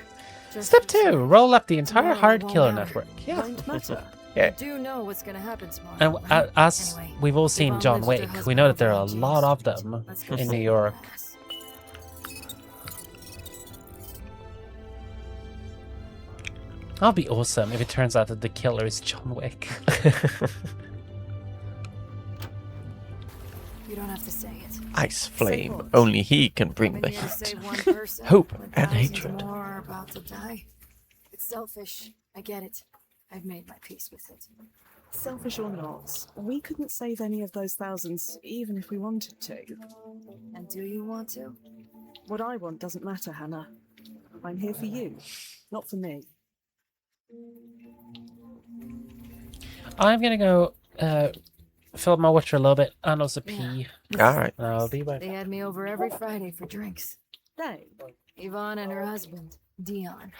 Just Step for 2. tonight. Roll up the entire Tomorrow Hard it won't Killer matter. network. Yeah. Won't matter. Yeah. You do know what's gonna happen tomorrow. And right? as Anyway, we've all seen Yvonne John lives with her Wick, we husband know that there over are a on James lot of Street. them Let's go in see New her York. ass. That'll be awesome if it turns out that the killer is John Wick. You don't have to say it. Ice flame. what? Only he can bring I'm the here to heat. save one person, Hope but and thousands hatred. more are about to die. It's selfish. I get it. I've made my peace with it. Selfish or not, we couldn't save any of those thousands, even if we wanted to. And do you want to? What I want doesn't matter, Hannah. I'm here for you, not for me. I'm gonna go fill up my water a little bit and also pee. Alright. And I'll be right They back. had me over every Friday for drinks. Hey, Yvonne and her husband, Dion.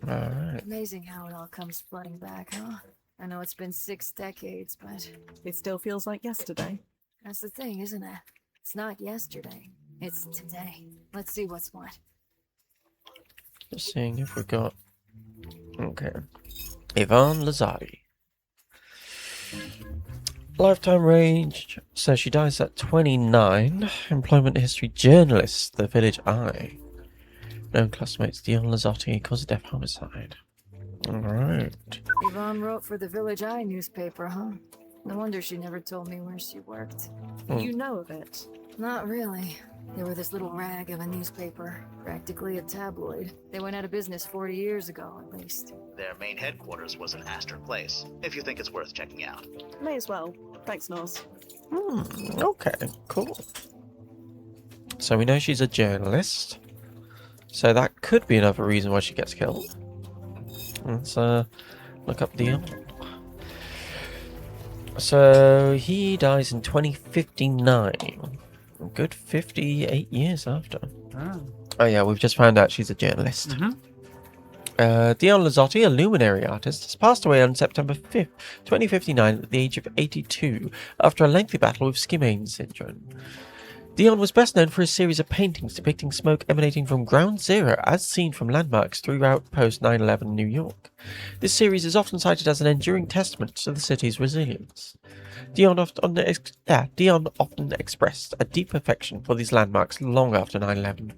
Alright. Amazing how it all comes flooding back, huh? I know it's been 6 decades, but it still feels like yesterday. that's the thing, isn't it? It's not yesterday. It's today. Let's see what's what. Just seeing if we got. Okay. Yvonne Lazari. Lifetime range says she dies at 29. Employment history journalist, The Village Eye. Known classmates Dion Lazzotti, cause of death homicide. Alright. Yvonne wrote for the Village Eye newspaper, huh? No wonder she never told me where she worked. You know of it. Not really. They were this little rag of a newspaper, practically a tabloid. They went out of business 40 years ago, at least. Their main headquarters was in Astor Place, if you think it's worth checking out. May as well. Thanks, Nos. Okay, cool. So we know she's a journalist. So that could be another reason why she gets killed. Let's look up Dion. So he dies in 2059. A good 58 years after. Oh yeah, we've just found out she's a journalist. Dion Lazzotti, a luminary artist, has passed away on September 5th, 2059 at the age of 82 after a lengthy battle with Skimane syndrome. Dion was best known for his series of paintings depicting smoke emanating from Ground Zero as seen from landmarks throughout post-9/11 New York. This series is often cited as an enduring testament to the city's resilience. Dion often expressed a deep affection for these landmarks long after 9/11.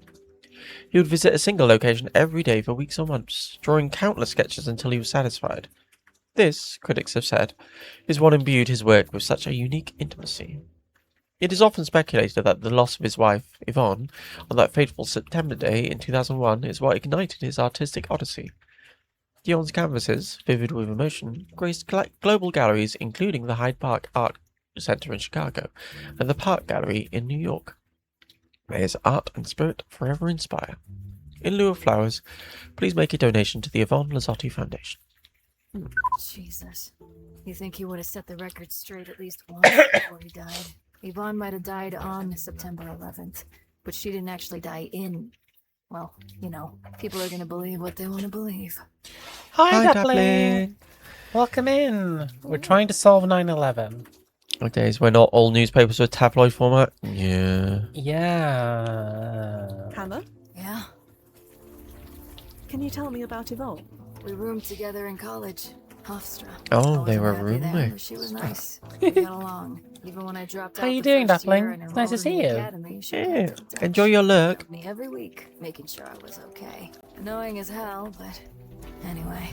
He would visit a single location every day for weeks or months, drawing countless sketches until he was satisfied. This, critics have said, is what imbued his work with such a unique intimacy. It is often speculated that the loss of his wife, Yvonne, on that fateful September day in 2001 is what ignited his artistic odyssey. Dion's canvases, vivid with emotion, graced global galleries including the Hyde Park Art Center in Chicago and the Park Gallery in New York. May his art and spirit forever inspire. In lieu of flowers, please make a donation to the Yvonne Lazzotti Foundation. Jesus. You think he would have set the record straight at least once before he died? Yvonne might have died on September 11th, but she didn't actually die in... Well, you know, people are gonna believe what they want to believe. Hi, Dumpling! Welcome in. We're trying to solve 9/11. Days when not all newspapers were tabloid format. Yeah. Yeah. Hannah, Yeah? can you tell me about Yvonne? We roomed together in college. Hofstra. Oh, I they were wasn't happy there, but roommates. She was nice. We got along. Even when I dropped How out you the doing, first year Dumpling? and It's nice to enrolled in see the you. academy, she Yeah. kept in touch. Enjoy your lurk. Me every week, making sure I was okay. Annoying as hell, but anyway.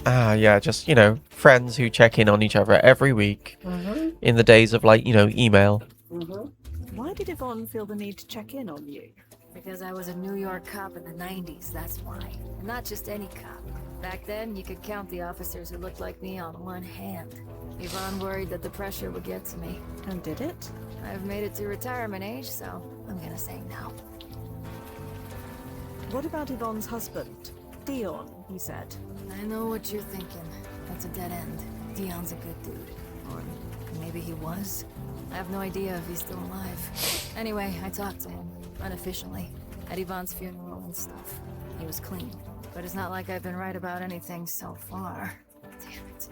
Ah, yeah, just, friends who check in on each other every week in the days of, email. Why did Yvonne feel the need to check in on you? Because I was a New York cop in the 90s, that's why. And not just any cop. Back then, you could count the officers who looked like me on one hand. Yvonne worried that the pressure would get to me. And did it? I've made it to retirement age, so I'm gonna say no. What about Yvonne's husband? Dion, he said. I know what you're thinking. That's a dead end. Dion's a good dude. Or maybe he was. I have no idea if he's still alive. Anyway, I talked to him, unofficially, at Yvonne's funeral and stuff. He was clean. But it's not like I've been right about anything so far. Damn it.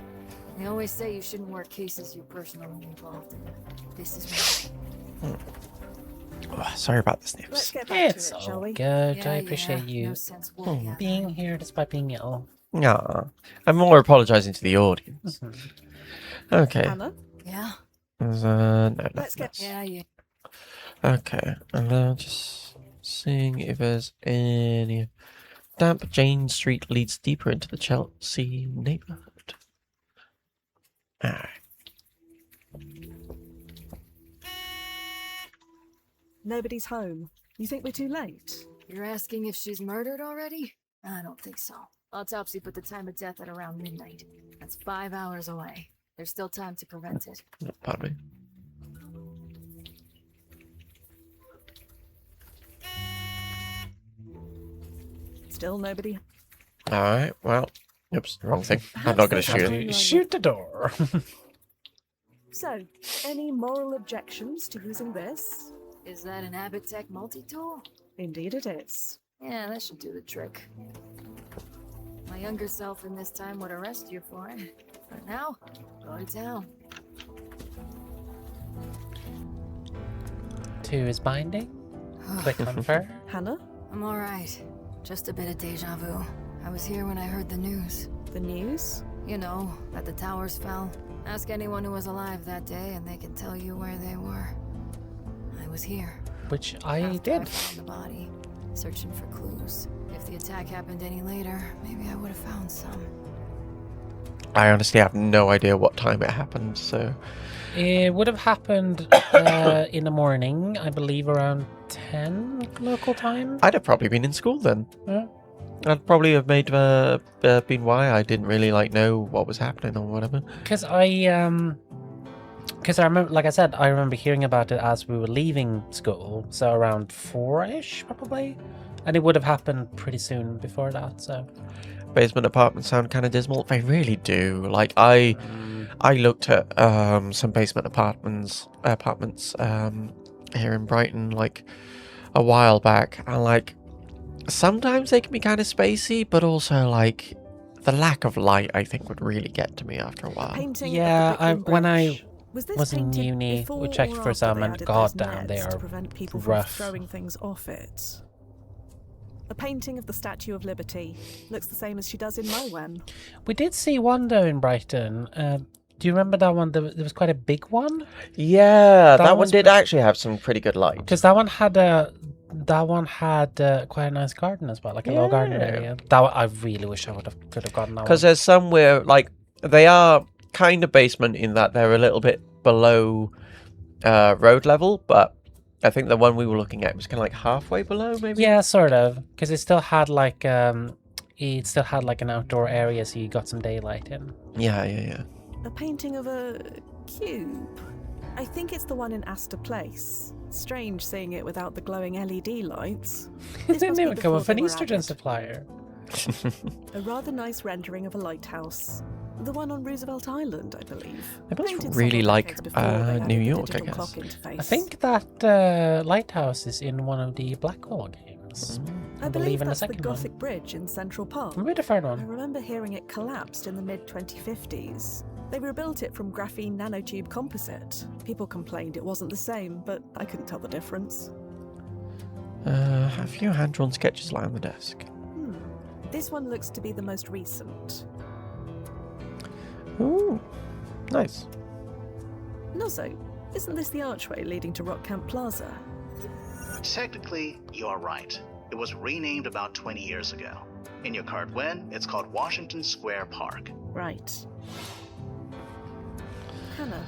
They always say you shouldn't work cases you're personally involved in. This is one. Oh, sorry about the Let's sniffs. get back It's to it, shall all we? good. I appreciate No you sense worrying about being it. here despite being ill. Yeah, I'm more apologising to the audience. Okay. Hannah, Yeah? There's, no, let's nothing get. else. Yeah. Okay, and then just seeing if there's any. Damp Jane Street leads deeper into the Chelsea neighbourhood. Alright. Nobody's home. You think we're too late? You're asking if she's murdered already? I don't think so. Autopsy put the time of death at around midnight. That's 5 hours away. There's still time to prevent it. Pardon me. Still nobody. Alright, well. Oops, wrong thing. I'm not going to Perhaps shoot there's it. a Shoot the door. So, any moral objections to using this? Is that an Abitech multi-tool? Indeed it is. Yeah, that should do the trick. My younger self in this time would arrest you for it. But now, go to town. 2 is binding. Click confirm. Hannah, I'm alright. Just a bit of deja vu. I was here when I heard the news. the news? You know, that the towers fell. Ask anyone who was alive that day and they can tell you where they were. I was here. Which I After I did. found the body, searching for clues. If the attack happened any later, maybe I would have found some. I honestly have no idea what time it happened, so. It would have happened in the morning, I believe around 10 local time. I'd have probably been in school then. Yeah. I'd probably have made been why I didn't really know what was happening or whatever. Because I remember, like I said, I remember hearing about it as we were leaving school, so around 4-ish probably, and it would have happened pretty soon before that. So Basement apartments sound kind of dismal. They really do. I looked at some basement apartments here in Brighton a while back, and sometimes they can be kind of spacey, but also the lack of light I think would really get to me after a while. Painting Yeah, at the Brooklyn when I Bridge. Was this was in painted uni, before we checked or for after some, they and added god those damn, they nets to are prevent people rough. from throwing things off it. A painting of the Statue of Liberty looks the same as she does in Mowen. We did see one though in Brighton. Do you remember that one? There was quite a big one. Yeah, that one was did pre- actually have some pretty good light. Because that one had quite a nice garden as well, like a low garden Yeah. area. That one, I really wish I could have gotten that one. Because there's some where they are kind of basement in that they're a little bit below road level, but I think the one we were looking at was kind of halfway below, maybe. Yeah, sort of. Because it still had an outdoor area, so you got some daylight in. Yeah. A painting of a cube. I think it's the one in Astor Place. Strange seeing it without the glowing LED lights. It This didn't must be even come before with an they were estrogen added. supplier. A rather nice rendering of a lighthouse. The one on Roosevelt Island, I believe. They must Painted really several like decades before they added New the York, I digital guess. clock interface. I think that lighthouse is in one of the Blackwall games. I believe believe in the that's the second one. Gothic Bridge in Central Park. Maybe the third I one. remember hearing it collapsed in the mid-2050s. They rebuilt it from graphene nanotube composite. People complained it wasn't the same, but I couldn't tell the difference. A few hand-drawn sketches lie on the desk. This one looks to be the most recent. Ooh, nice. And also, isn't this the archway leading to Rock Camp Plaza? Technically, you're right. It was renamed about 20 years ago. In your card win, it's called Washington Square Park. Right. Hannah,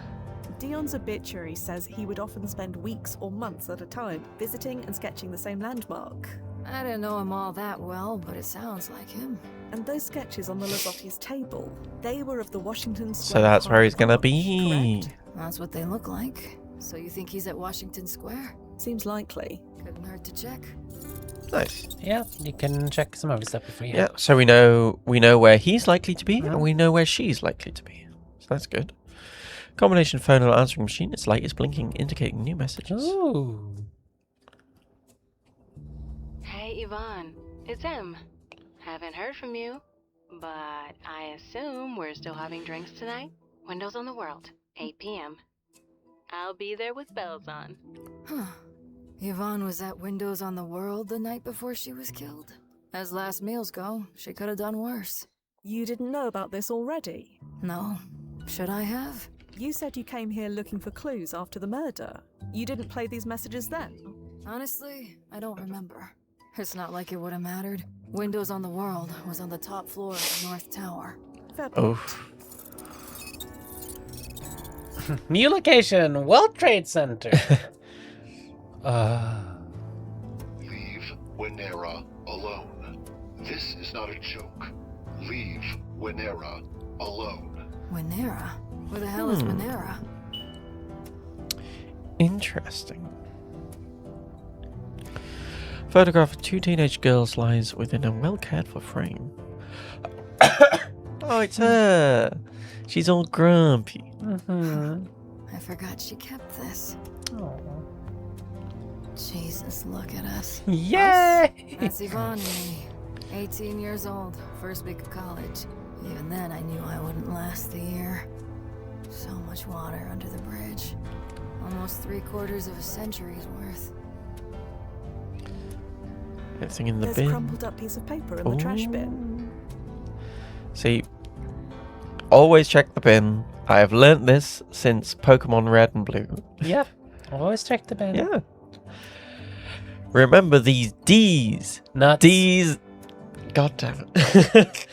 Dion's obituary says he would often spend weeks or months at a time visiting and sketching the same landmark. I didn't know him all that well, but it sounds like him. And those sketches on the Lazotti's table, they were of the Washington Square So that's where Park he's gonna Arch, be. correct? That's what they look like. So you think he's at Washington Square? Seems likely. Couldn't hurt to check. Nice. Yeah, you can check some of the stuff before you. Yeah, so we know where he's likely to be, and we know where she's likely to be. So that's good. Combination phone and answering machine. Its light is blinking, indicating new messages. Ooh. Hey Yvonne, it's Em. Haven't heard from you. But I assume we're still having drinks tonight? Windows on the World, 8 p.m. I'll be there with bells on. Huh. Yvonne was at Windows on the World the night before she was killed. As last meals go, she could have done worse. You didn't know about this already? No. Should I have? You said you came here looking for clues after the murder. You didn't play these messages then? Honestly, I don't remember. It's not like it would have mattered. Windows on the World was on the top floor of the North Tower. Fair point. Oof. New location, World Trade Center. Leave Winera alone. This is not a joke. Leave Winera alone. Winera? Where the hell is Winera? Interesting. Photograph of 2 teenage girls lies within a well cared for frame. Oh, it's her. She's all grumpy. I forgot she kept this. Oh. Jesus, look at us. Yay! That's Yvonne and me. 18 years old, first week of college. Even then, I knew I wouldn't last the year. So much water under the bridge. Almost 3/4 of a century's worth. Anything in the There's bin? a crumpled up piece of paper in the trash bin. See, always check the bin. I have learnt this since Pokemon Red and Blue. Yep. Always check the bin. Yeah. Remember these D's. Nuts. D's. God damn it.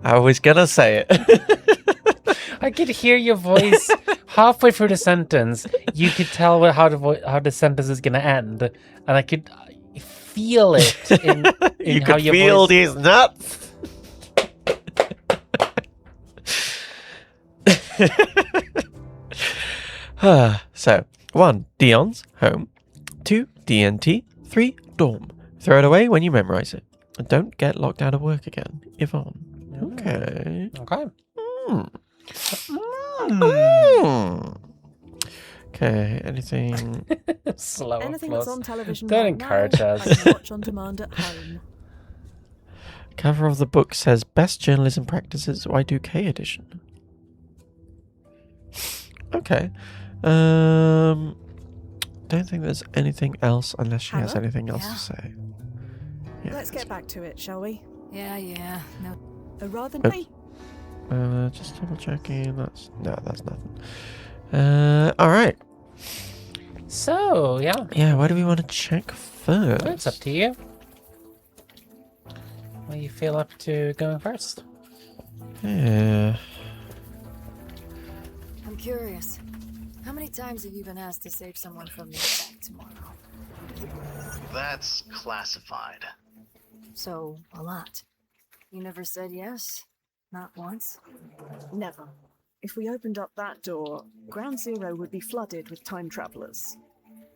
I was gonna say it. I could hear your voice halfway through the sentence. You could tell how the sentence is gonna end, and I could feel it in You how could your feel voice. these nuts. So, 1. Dion's home. 2. DNT. 3. Dorm. Throw it away when you memorize it. And don't get locked out of work again. Yvonne. Okay. Okay. Okay, anything... Slow. Anything that's on television Don't right encourage now, us. I can watch on demand at home. Cover of the book says Best Journalism Practices Y2K edition. Okay. Don't think there's anything else unless she has Hannah? anything else Yeah. to say. Yeah, Let's get back to it, shall we? Yeah. No. Rather Oops. nice. Just double checking. That's nothing. Alright. So yeah, Yeah, where do we want to check first? it's up to you. What do you feel up to going first? Yeah. I'm curious. How many times have you been asked to save someone from the attack tomorrow? That's classified. So, a lot. You never said yes? Not once? Never. If we opened up that door, Ground Zero would be flooded with time travelers.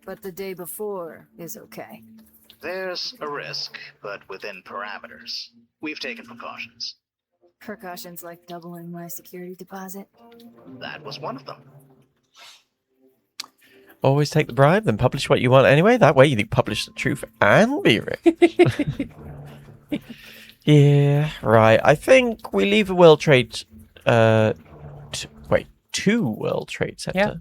But the day before is okay. There's a risk, but within parameters. We've taken precautions. Precautions like doubling my security deposit. That was one of them. Always take the bribe, then publish what you want anyway. That way you publish the truth and be rich. Yeah, right. I think we leave a World Trade... two World Trade Center. Yeah.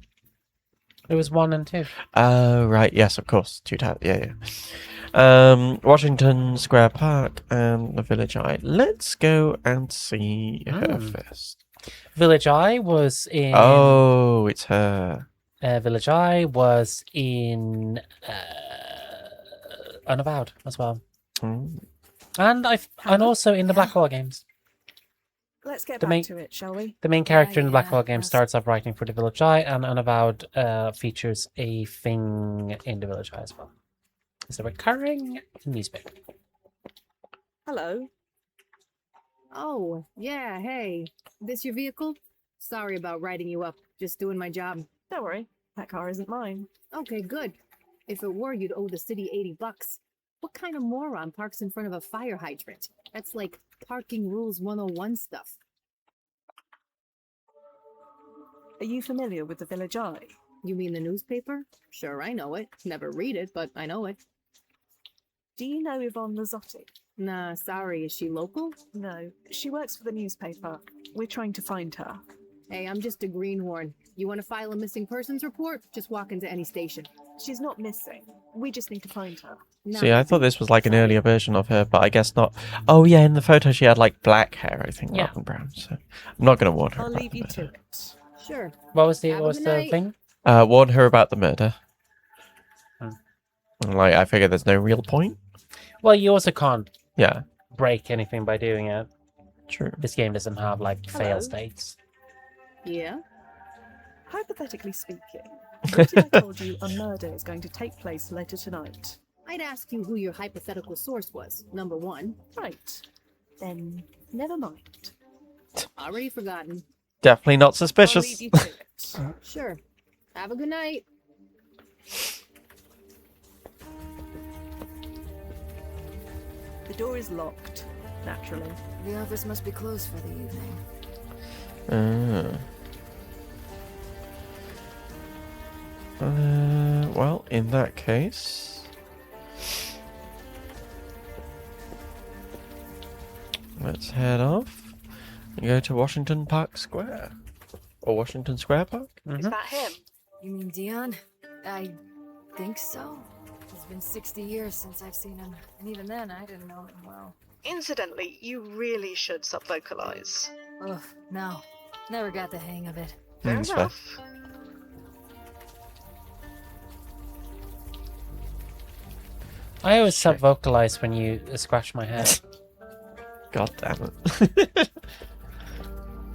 It was 1 and 2. Oh, right. Yes, of course. Two times. Yeah. Washington Square Park and the Village Eye. Let's go and see her first. Village Eye was in. Oh, it's her. Village Eye was in Unavowed as well, Mm. and also in the Blackwall games. Let's get The back main- to it, shall we? The main character in the yeah, Blackwall game that's- starts off writing for the Village Eye, and Unavowed features a thing in the Village Eye as well. It's a recurring newspaper. Hello. Oh, yeah, hey. This your vehicle? Sorry about writing you up. Just doing my job. Don't worry. That car isn't mine. Okay, good. If it were, you'd owe the city $80. What kind of moron parks in front of a fire hydrant? That's like parking rules 101 stuff. Are you familiar with the Village Eye? You mean the newspaper? Sure, I know it. Never read it, but I know it. Do you know Yvonne Lazzotti? Nah, sorry. Is she local? No, she works for the newspaper. We're trying to find her. Hey, I'm just a greenhorn. You want to file a missing persons report? Just walk into any station. She's not missing. We just need to find her. See, I thought this was like an earlier version of her, but I guess not. Oh yeah, in the photo she had like black hair, I think, rather than brown. So I'm not going to warn her. I'll about leave the you murder. to it. Sure. What was the Have a what was good the night. thing? Warn her about the murder. Hmm. Like, I figure there's no real point. Well, you also can't Yeah, break anything by doing it. true. This game doesn't have like fail Hello. states. Yeah? Hypothetically speaking, what if I told you a murder is going to take place later tonight? I'd ask you who your hypothetical source was, number one. Right. Then never mind. Already forgotten. Definitely not I'll suspicious. leave you to it. Sure. Have a good night. The door is locked, naturally. The office must be closed for the evening. Well, in that case, let's head off and go to Washington Park Square. Or Washington Square Park? Is that him? You mean Dion? I think so. It's been 60 years since I've seen him, and even then I didn't know him well. Incidentally, you really should sub-vocalize. Ugh, no. Never got the hang of it. Fair That's fair. enough. I always sub-vocalize when you scratch my head. God damn it.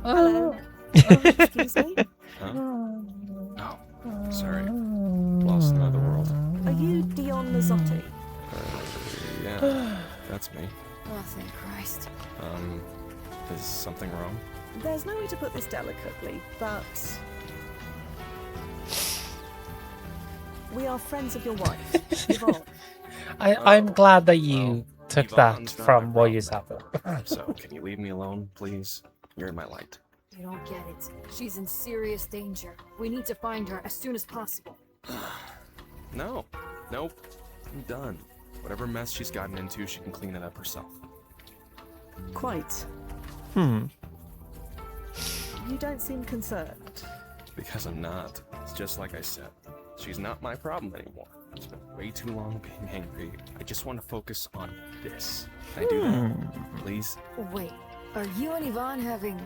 Hello. Excuse me? Huh? Oh, sorry. Lost in another world. Are you Dion Mazzotti? Yeah, that's me. Oh, thank Christ. Is something wrong? There's no way to put this delicately, but we are friends of your wife, Yvonne. I'm glad that you took that Yvonne's not from my what you said. So, can you leave me alone, please? You're in my light. You don't get it. She's in serious danger. We need to find her as soon as possible. No. Nope. I'm done. Whatever mess she's gotten into, she can clean it up herself. Quite. Hmm. You don't seem concerned. Because I'm not. It's just like I said. She's not my problem anymore. I've spent way too long being angry. I just want to focus on this. Can I do that? Please? Wait, are you and Yvonne having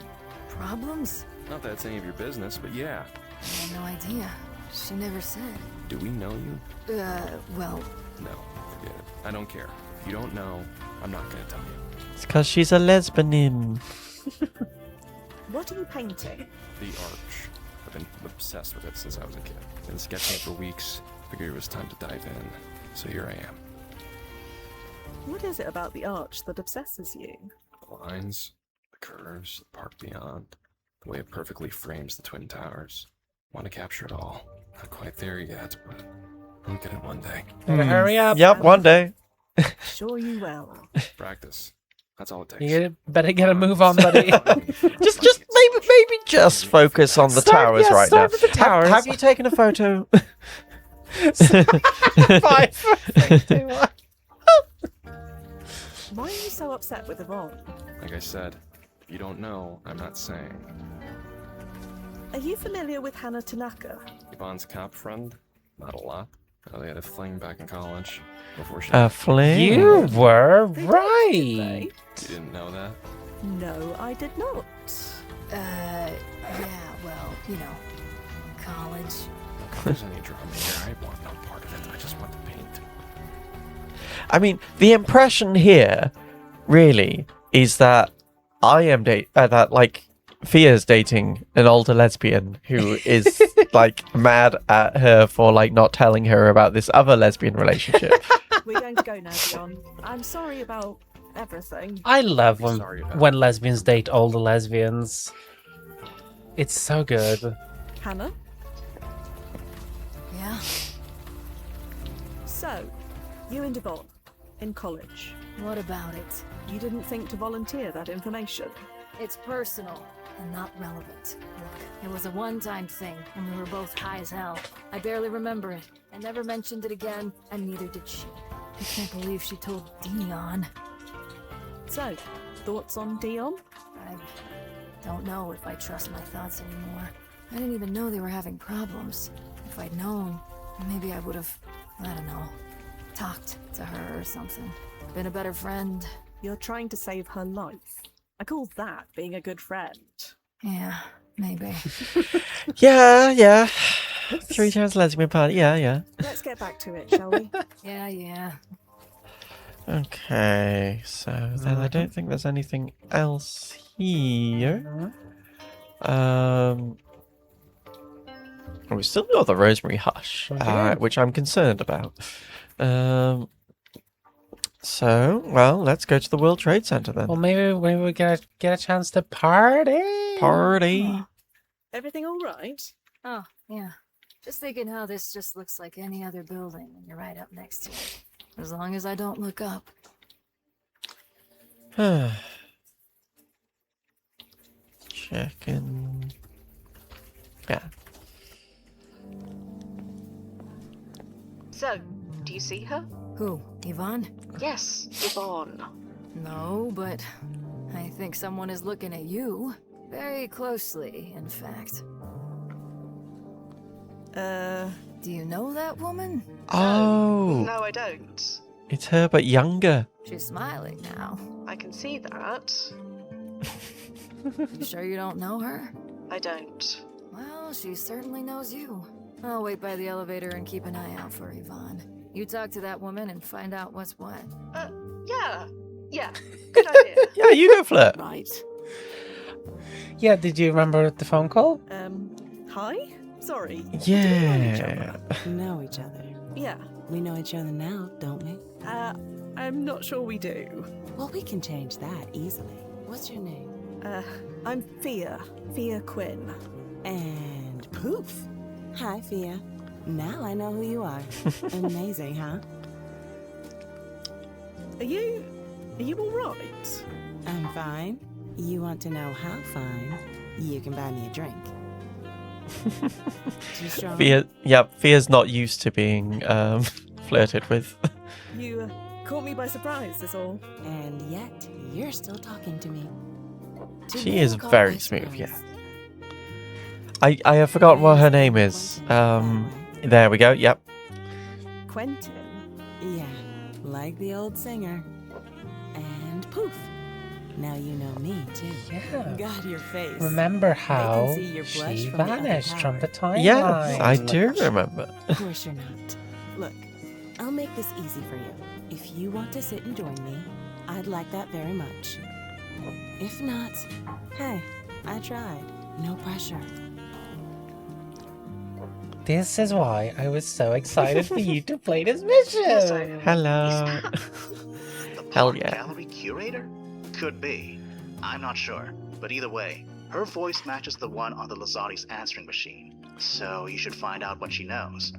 problems? Not that it's any of your business, but yeah. I had no idea. She never said. Do we know you? Well, No, forget it. I don't care. If you don't know, I'm not gonna tell you. It's because she's a lesbian. What are you painting? The Arch. I've been obsessed with it since I was a kid. Been sketching it for weeks. Figured it was time to dive in. So here I am. What is it about the arch that obsesses you? The lines, the curves, the park beyond, the way it perfectly frames the Twin Towers. Want to capture it all. Not quite there yet, but I'll get it one day. Hurry up. Yep, one day. Sure you will. Practice. That's all it takes. You better get a move on, buddy. Just maybe just focus on the towers right now. start with the towers. Have you taken a photo? 5, 4, 3, 2, 1. Why are you so upset with Yvonne? Like I said, if you don't know, I'm not saying. Are you familiar with Hannah Tanaka? Yvonne's cop friend? Not a lot. They had a fling back in college before she. A fling? You were They right. did, You didn't know that? No, I did not. yeah, well, you know, college. If there's any drama here, I want no part of it. I just want to paint. I mean, the impression here, really, is that I am that like Fia's dating an older lesbian who is like mad at her for like not telling her about this other lesbian relationship. We're going to go now, Dion. I'm sorry about everything. I love Sorry about when lesbians date older lesbians. It's so good. Hannah? Yeah? So, you and Yvonne, in college. What about it? You didn't think to volunteer that information? It's personal and not relevant. Look, it was a one-time thing, and we were both high as hell. I barely remember it. I never mentioned it again, and neither did she. I can't believe she told Dion. So, thoughts on Dion? I don't know if I trust my thoughts anymore. I didn't even know they were having problems. If I'd known, maybe I would have, I don't know, talked to her or something. Been a better friend. You're trying to save her life. I call that being a good friend. Yeah, maybe. Yeah. 3 times lesbian party. Yeah. Let's get back to it, shall we? Yeah. Okay, so then I don't think there's anything else here. We still got the Rosemary Hush, which I'm concerned about. So, well, let's go to the World Trade Center then. Well, maybe we get a chance to party. Everything all right? Oh, yeah. Just thinking how this just looks like any other building when you're right up next to it. As long as I don't look up. Checking. Yeah. So, do you see her? Who? Yvonne? Yes, Yvonne. No, but I think someone is looking at you. Very closely, in fact. Do you know that woman? Oh. No, I don't. It's her, but younger. She's smiling now. I can see that. You sure you don't know her? I don't. Well, she certainly knows you. I'll wait by the elevator and keep an eye out for Yvonne. You talk to that woman and find out what's what. Yeah. Good idea. Yeah, you go flirt. Right. Yeah, did you remember the phone call? Hi? Sorry. Yeah. Know each other. Yeah. We know each other now, don't we? I'm not sure we do. Well, we can change that easily. What's your name? I'm Fia. Fia Quinn. And poof. Hi, Fia. Now I know who you are. Amazing, huh? Are you all right? I'm fine. You want to know how fine? You can buy me a drink. Too strong? Fia's not used to being flirted with. You caught me by surprise, is all. And yet, you're still talking to me. She is very smooth, yeah. I have forgotten what her name is. There we go, yep. Quentin? Yeah, like the old singer. And poof. Now you know me, too. Yeah. God, your face. Remember how I can see your blush she from the other vanished from the tower. timeline? Yes, I do remember. Of course you're not. Look, I'll make this easy for you. If you want to sit and join me, I'd like that very much. If not, hey, I tried. No pressure. This is why I was so excited for you to play this mission. Hello. Hell yeah. Gallery curator? Could be. I'm not sure. But either way, her voice matches the one on the Lazati's answering machine. So you should find out what she knows.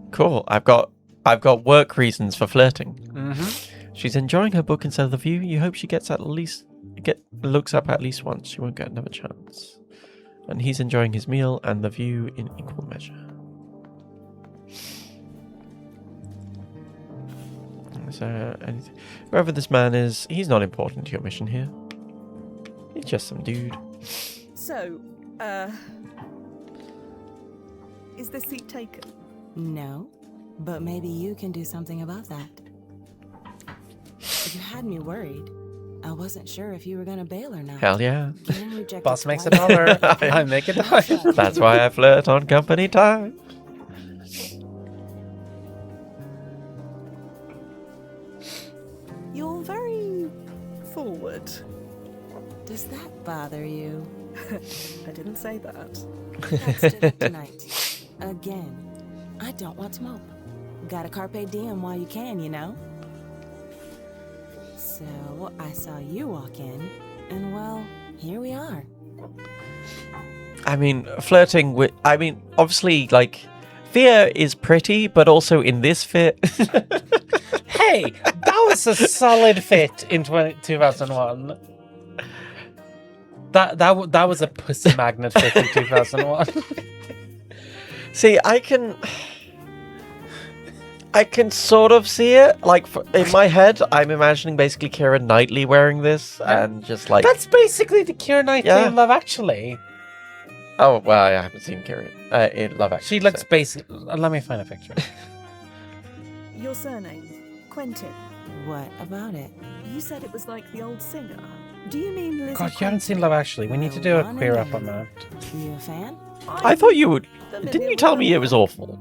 Cool. I've got work reasons for flirting. Mm-hmm. She's enjoying her book instead of the view. You hope she looks up at least once. She won't get another chance. And he's enjoying his meal and the view in equal measure. Is there anything? Whoever this man is, he's not important to your mission here. He's just some dude. So, is this seat taken? No, but maybe you can do something about that. You had me worried. I wasn't sure if you were gonna bail or not. Hell yeah. Boss makes $1. I make $1. That's why I flirt on company time. You're very forward. Does that bother you? I didn't say that. That's it tonight. Again, I don't want smoke. Gotta carpe diem while you can, you know? So, I saw you walk in, and well, here we are. I mean, flirting with... I mean, obviously, like, Fia is pretty, but also in this fit... Hey, that was a solid fit in 2001. That was a pussy magnet fit in 2001. See, I can... I can sort of see it. Like, in my head, I'm imagining basically Keira Knightley wearing this and just like... That's basically the Keira Knightley in Love Actually. Oh, well, I haven't seen Keira in Love Actually. She looks basically... Let me find a picture. Your surname, Quentin. What about it? You said it was like the old singer. Do you mean Lizzie? God, you haven't seen Love Actually. We need to do a queer up on that. You a fan? I thought you would... Didn't you tell me it was awful?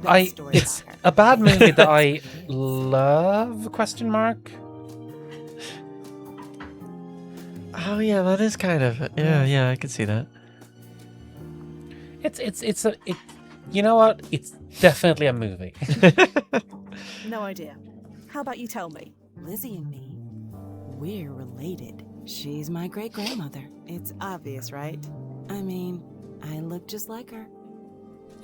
It's a bad movie that I love, question mark. Oh, yeah, that is kind of... Yeah, I can see that. You know what? It's definitely a movie. No idea. How about you tell me? Lizzie and me, we're related. She's my great-grandmother. It's obvious, right? I mean, I look just like her.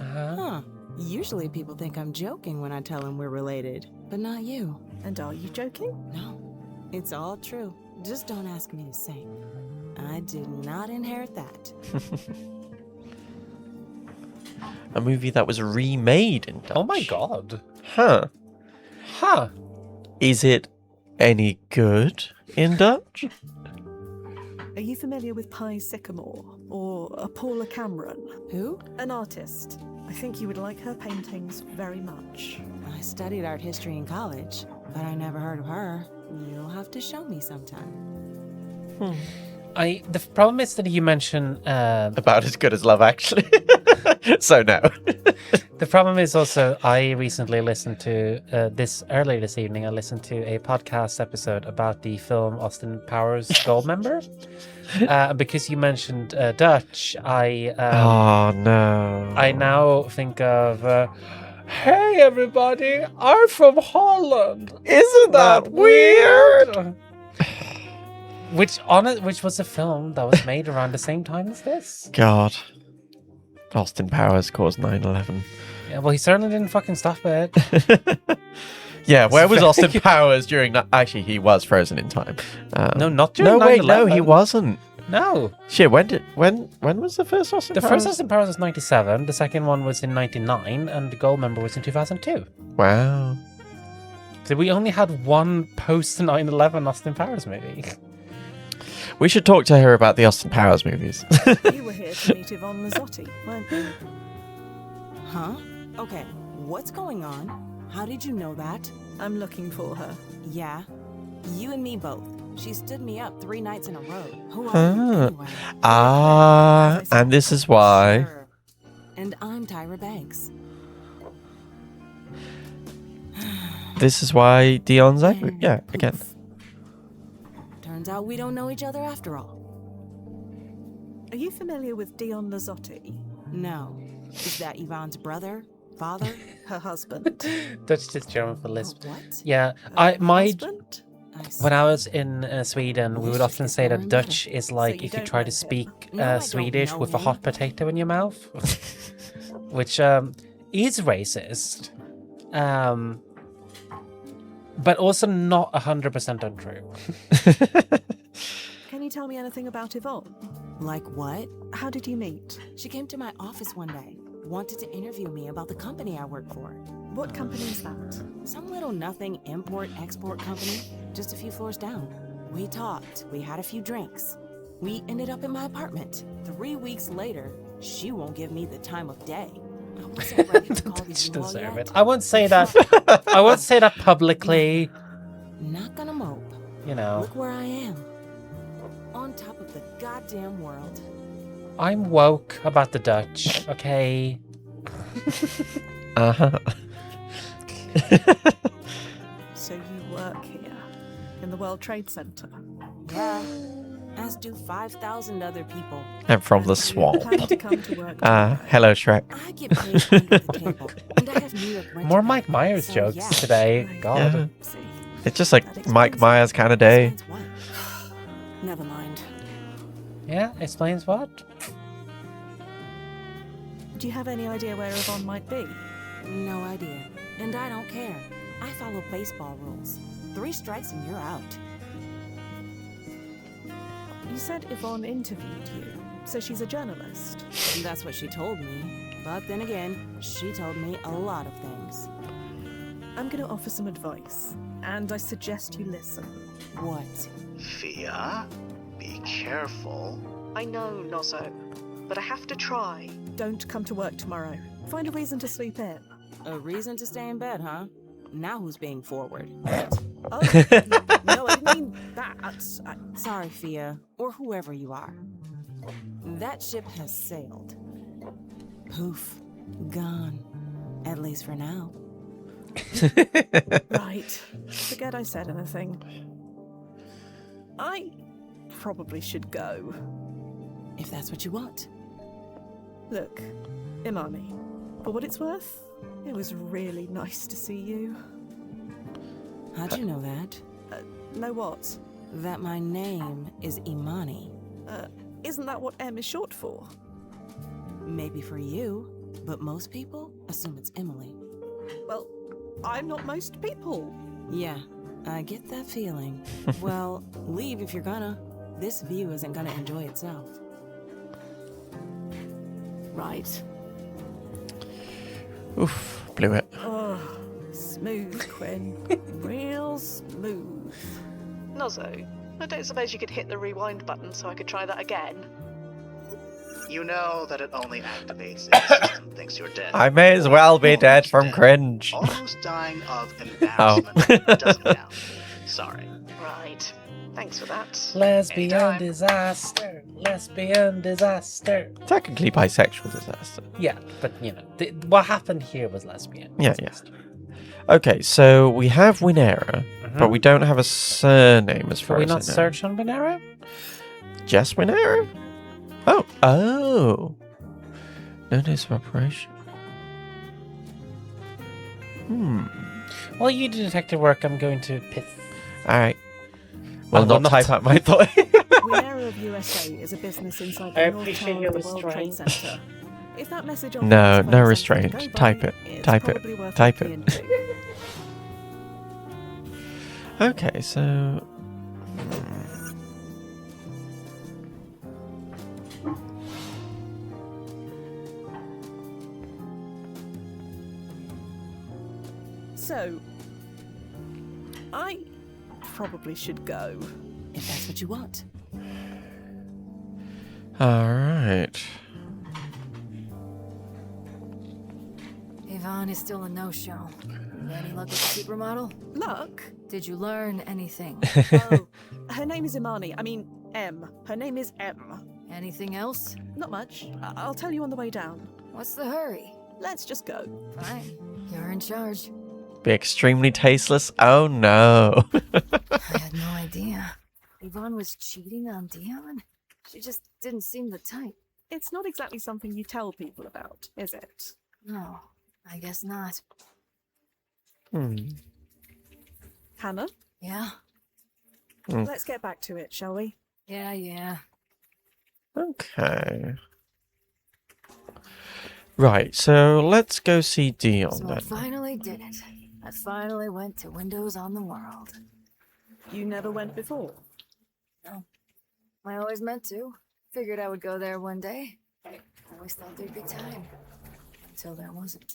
Huh. Usually people think I'm joking when I tell them we're related, but not you. And are you joking? No, it's all true. Just don't ask me to sing. I did not inherit that. A movie that was remade in Dutch. Oh my god. Huh. Huh. Is it any good in Dutch? Are you familiar with Pye Sycamore or Paula Cameron? Who? An artist. I think you would like her paintings very much. I studied art history in college, but I never heard of her. You'll have to show me sometime. The problem is that you mentioned about as good as Love Actually. So no. The problem is also I recently listened to earlier this evening. I listened to a podcast episode about the film Austin Powers Goldmember. Because you mentioned Dutch, oh no! I now think of. Hey everybody! I'm from Holland. Isn't that weird? Which was a film that was made around the same time as this. God. Austin Powers caused 9/11. Yeah, well, he certainly didn't fucking stop it. Yeah, where was Austin Powers during that? Actually, he was frozen in time. No, not during 9/11. No, wait, no, he wasn't. No. Shit, when was the first Austin Powers? The first Austin Powers was 97, the second one was in 99, and the Goldmember was in 2002. Wow. So we only had one post 9/11 Austin Powers movie. We should talk to her about the Austin Powers movies. You were here to meet Yvonne Lazzotti, weren't you? Huh? Okay, what's going on? How did you know that? I'm looking for her. Yeah, you and me both. She stood me up 3 nights in a row. Who are you anyway? And this is why. Sure. And I'm Tyra Banks. This is why Dion's angry. Yeah, again. Turns out we don't know each other after all. Are you familiar with Dion Lazzotti? No. Is that Yvonne's brother? Father? Her husband. That's just German for lisp. What? Yeah, Husband? when I was in Sweden, we would often say that Dutch is like if you try to speak Swedish with a hot potato in your mouth, which is racist, but also not 100% untrue. Can you tell me anything about Yvonne? Like what? How did you meet? She came to my office one day. Wanted to interview me about the company I work for. What company is that? Some little nothing import-export company, just a few floors down. We talked, we had a few drinks. We ended up in my apartment. 3 weeks later, she won't give me the time of day. I wasn't ready to call the U-Haul yet. I won't say that. I won't say that publicly. Not gonna mope. You know. Look where I am. On top of the goddamn world. I'm woke about the Dutch, okay? Uh-huh. So you work here, in the World Trade Center? Yeah, as do 5,000 other people. I'm from the swamp. Happy to come to work. Hello, Shrek. I get paid under the table, and I have New York rent. More Mike Myers So, jokes yeah. today. God. Yeah. It's just like Mike Myers kind of day. Never mind. Yeah, explains what? Do you have any idea where Yvonne might be? No idea. And I don't care. I follow baseball rules. 3 strikes and you're out. You said Yvonne interviewed you, so she's a journalist. And that's what she told me. But then again, she told me a lot of things. I'm going to offer some advice, and I suggest you listen. What? Fia, be careful. I know, Nozzo, but I have to try. Don't come to work tomorrow. Find a reason to sleep in. A reason to stay in bed, huh? Now who's being forward? Oh, no, I didn't mean that. Sorry, Fia, or whoever you are. That ship has sailed. Poof. Gone. At least for now. Right. Forget I said anything. I probably should go. If that's what you want. Look, Imani, for what it's worth, it was really nice to see you. How'd you know that? Know what? That my name is Imani. Isn't that what M is short for? Maybe for you, but most people assume it's Emily. Well, I'm not most people. Yeah, I get that feeling. Well, leave if you're gonna. This view isn't gonna enjoy itself. Right. Oof, blew it. Oh, smooth, Quinn. Real smooth. Nozzo, I don't suppose you could hit the rewind button so I could try that again? You know that it only activates if the system thinks you're dead. I may as well be dead from cringe. Almost dying of embarrassment doesn't count. Sorry. Right. Thanks for that. Lesbian disaster. Lesbian disaster. Technically bisexual disaster. Yeah, but you know, what happened here was lesbian. Yeah, yeah. Okay, so we have Winera, but we don't have a surname as far Can we as I know. not search on Winera? Just Winera? Oh. Oh. No notice of operation. Well, you do detective work. I'm going to piss. Alright. Well, will not type out my thought. Winera of USA is a business inside I the North appreciate Tower your of the World Trade restraint. Center. If that message on No, Facebook's no phone restraint. says to go Type by, it. it's Type probably it. worth Type looking it. into. Okay, so... So, I probably should go. If that's what you want. Alright. Yvonne is still a no-show. Any luck with the supermodel? Luck? Did you learn anything? Oh, her name is Imani. I mean, M. Her name is M. Anything else? Not much. I'll tell you on the way down. What's the hurry? Let's just go. Fine. You're in charge. Be extremely tasteless? Oh no. I had no idea. Yvonne was cheating on Dion? She just didn't seem the type. It's not exactly something you tell people about, is it? No, I guess not. Hannah? Yeah? Let's get back to it, shall we? Yeah. Okay. Right, so let's go see Dion So I then. finally did it. I finally went to Windows on the World. You never went before? No. I always meant to. Figured I would go there one day. Always thought there'd be time. Until there wasn't.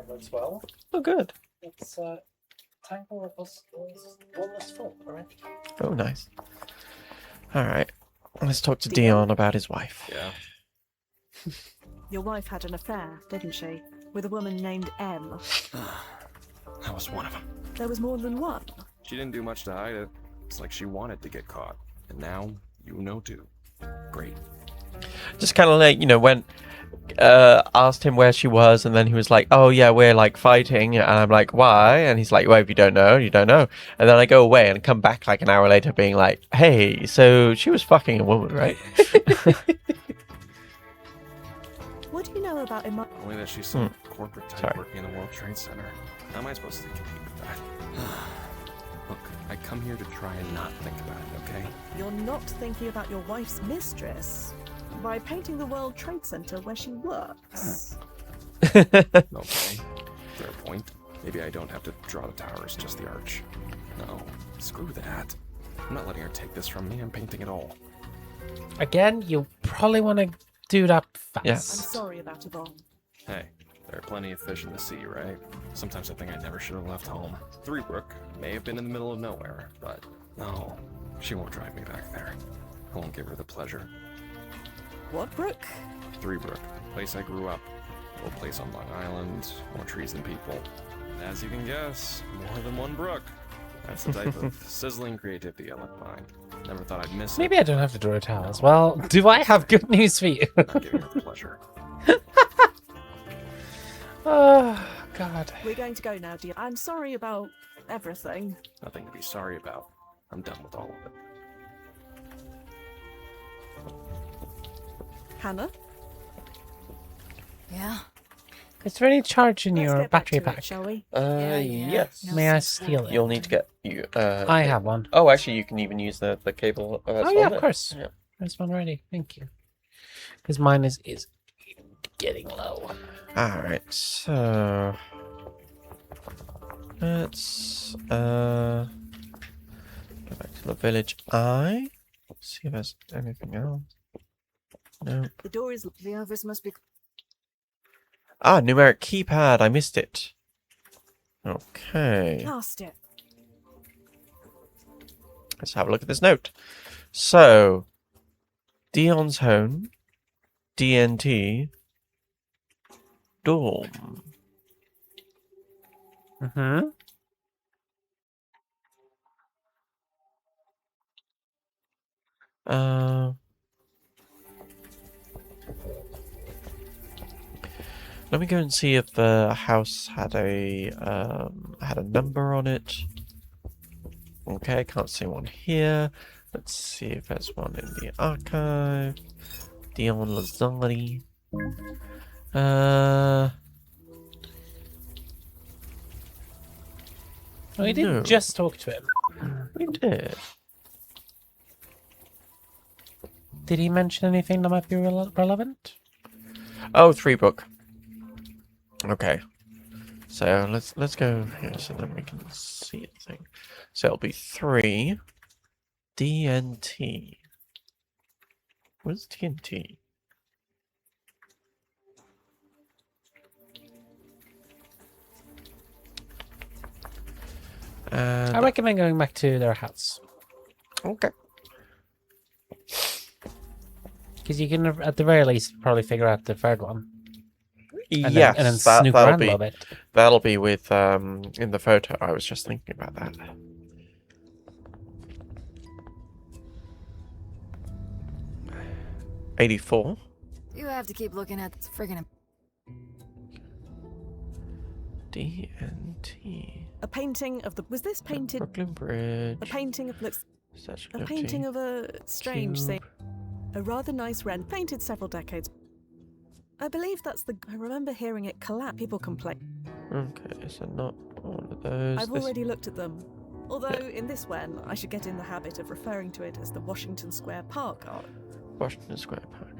Works well. Oh, good. It's time for was almost full already. Oh, nice. Alright, let's talk to Dion about his wife. Yeah. Your wife had an affair, didn't she? With a woman named M. That was one of them. There was more than one. She didn't do much to hide it. It's like she wanted to get caught. And now, you know too. Great. Just kind of like, you know, went, asked him where she was, and then he was like, oh yeah, we're like fighting. And I'm like, why? And he's like, well, if you don't know, you don't know. And then I go away and come back like an hour later being like, hey, so she was fucking a woman, right? What do you know about Imani? Only that she's some corporate type working in the World Trade Center. How am I supposed to compete with that? Look, I come here to try and not think about it, okay? You're not thinking about your wife's mistress by painting the World Trade Center where she works. Okay. Fair point. Maybe I don't have to draw the towers, just the arch. No, screw that. I'm not letting her take this from me. I'm painting it all. Again, you probably want to do that fast. Yeah. I'm sorry about Yvonne. Hey, There are plenty of fish in the sea, right? Sometimes I think I never should have left home. Three Brook may have been in the middle of nowhere, but no, she won't drive me back there. I won't give her the pleasure. What brook? Three Brook, place I grew up. Old place on Long Island, more trees than people. And as you can guess, more than one brook. That's the type of sizzling creativity I left behind. Never thought I'd miss Maybe it. I don't have to draw towels. Well, do I have good news for you? Not giving her the pleasure. Oh, God. We're going to go now, dear. I'm sorry about everything. Nothing to be sorry about. I'm done with all of it. Hannah? Yeah? Is there any charge in Let's your get back battery to it, pack? shall we? Yes. May I steal it? You'll need to get you. I have one. Oh, actually, you can even use the cable. Oh yeah, of course. Yeah. There's one ready. Thank you. Because mine is getting low. All right. So let's go back to the village. See if there's anything else. No. The door is... The office must be... Ah, numeric keypad. I missed it. Okay. Cast it. Let's have a look at this note. So, Dion's home, DNT, dorm. Mm-hmm. Let me go and see if the house had a number on it. Okay, I can't see one here. Let's see if there's one in the archive. Dion Lazzari. We didn't No. just talk to him. We did. Did he mention anything that might be relevant? Oh, 3 book. Okay. So let's go here so then we can see the thing. So it'll be 3 DNT. Where's TNT? I recommend going back to their house. Okay. Because you can, at the very least, probably figure out the third one. And Yes, then snoop around a little bit. that'll be with in the photo. I was just thinking about that. $84. You have to keep looking at this friggin' DNT. A painting of the... Was this painted... Brooklyn Bridge. A painting of... Looks... Statue A of painting Liberty. of a strange Cube. thing. A rather nice wren, painted several decades. I believe that's the... I remember hearing it collapse. People complain. Okay, so not one of those. I've This- already looked at them. Although, in this one, I should get in the habit of referring to it as the Washington Square Park art. Washington Square Park.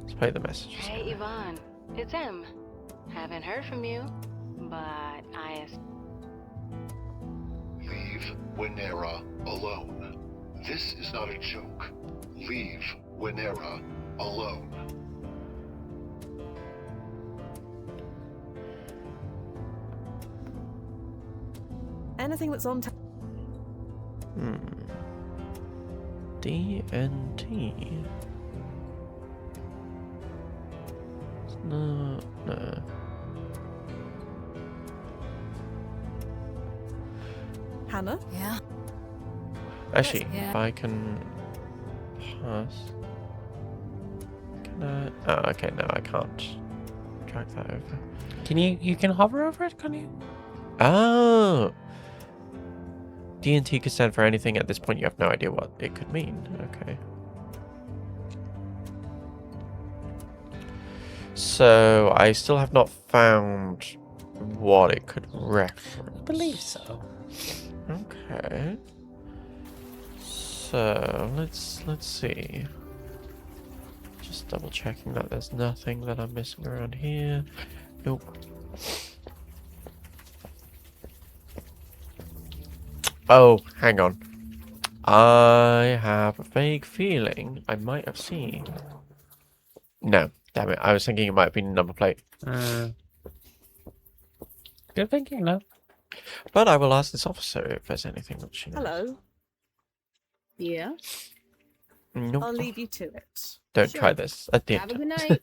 Let's play the messages. Hey, Yvonne. It's M. Haven't heard from you, but I... Leave Winera alone. This is not a joke. Leave Winera alone. Anything that's on... DNT. No. Hannah? Yeah? Actually, Yeah. if I can pass. Can I? Oh, okay, no, I can't drag that over. Can you can hover over it, can you? Oh! DNT could stand for anything. At this point, you have no idea what it could mean. Okay. So, I still have not found what it could reference. I believe so. Okay. So, let's see. Just double checking that there's nothing that I'm missing around here. Nope. Oh, hang on. I have a vague feeling I might have seen. No, Damn it, I was thinking it might have been a number plate. Good thinking, no? But I will ask this officer if there's anything that she knows. Hello. Yeah. Nope. I'll leave you to it. Don't Sure. try this. I did. Have a good night.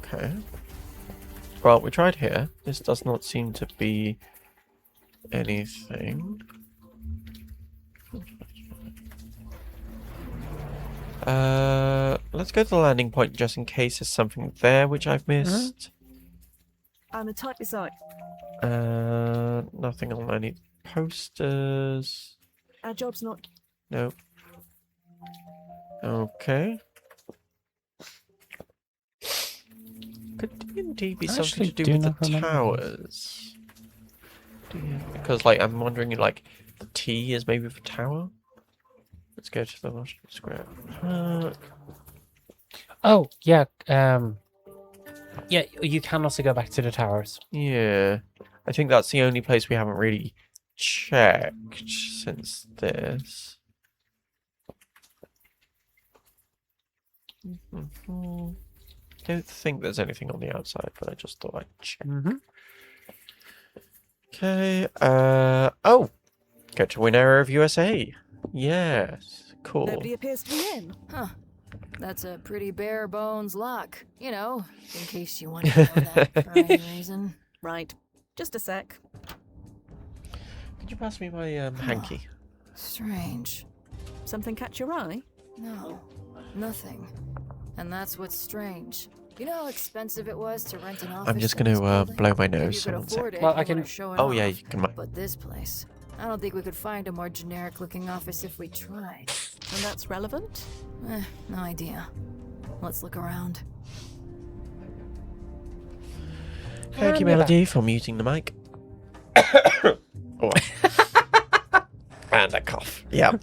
Okay. Well, we tried here. This does not seem to be anything. Let's go to the landing point just in case there's something there which I've missed. And the type is like, Nothing on any posters. our job's not. Nope. Okay. Could D&D be I something actually to do do with the not remember. towers? Because, like, I'm wondering, like, the T is maybe for tower? Let's go to the Washington Square Park. Oh, yeah. Yeah, you can also go back to the towers. Yeah. I think that's the only place we haven't really checked since this. Don't think there's anything on the outside, but I just thought I'd check. Okay. Oh, go to Winera of USA. Yes, cool. Nobody appears to be in. Huh. That's a pretty bare bones lock. You know, in case you want to know that for any reason. Right. Just a sec. Could you pass me my hanky? Strange. Something catch your eye? No, nothing. And that's what's strange. You know how expensive it was to rent an office? I'm just in this going to building? blow my Maybe nose. you So could one afford sec. it Well, if I you can- wanna show it Oh yeah, off. you can. But this place, I don't think we could find a more generic-looking office if we tried. And that's relevant? No idea. Let's look around. Thank you, me back. Melody, for muting the mic. Oh. And a cough. Yeah.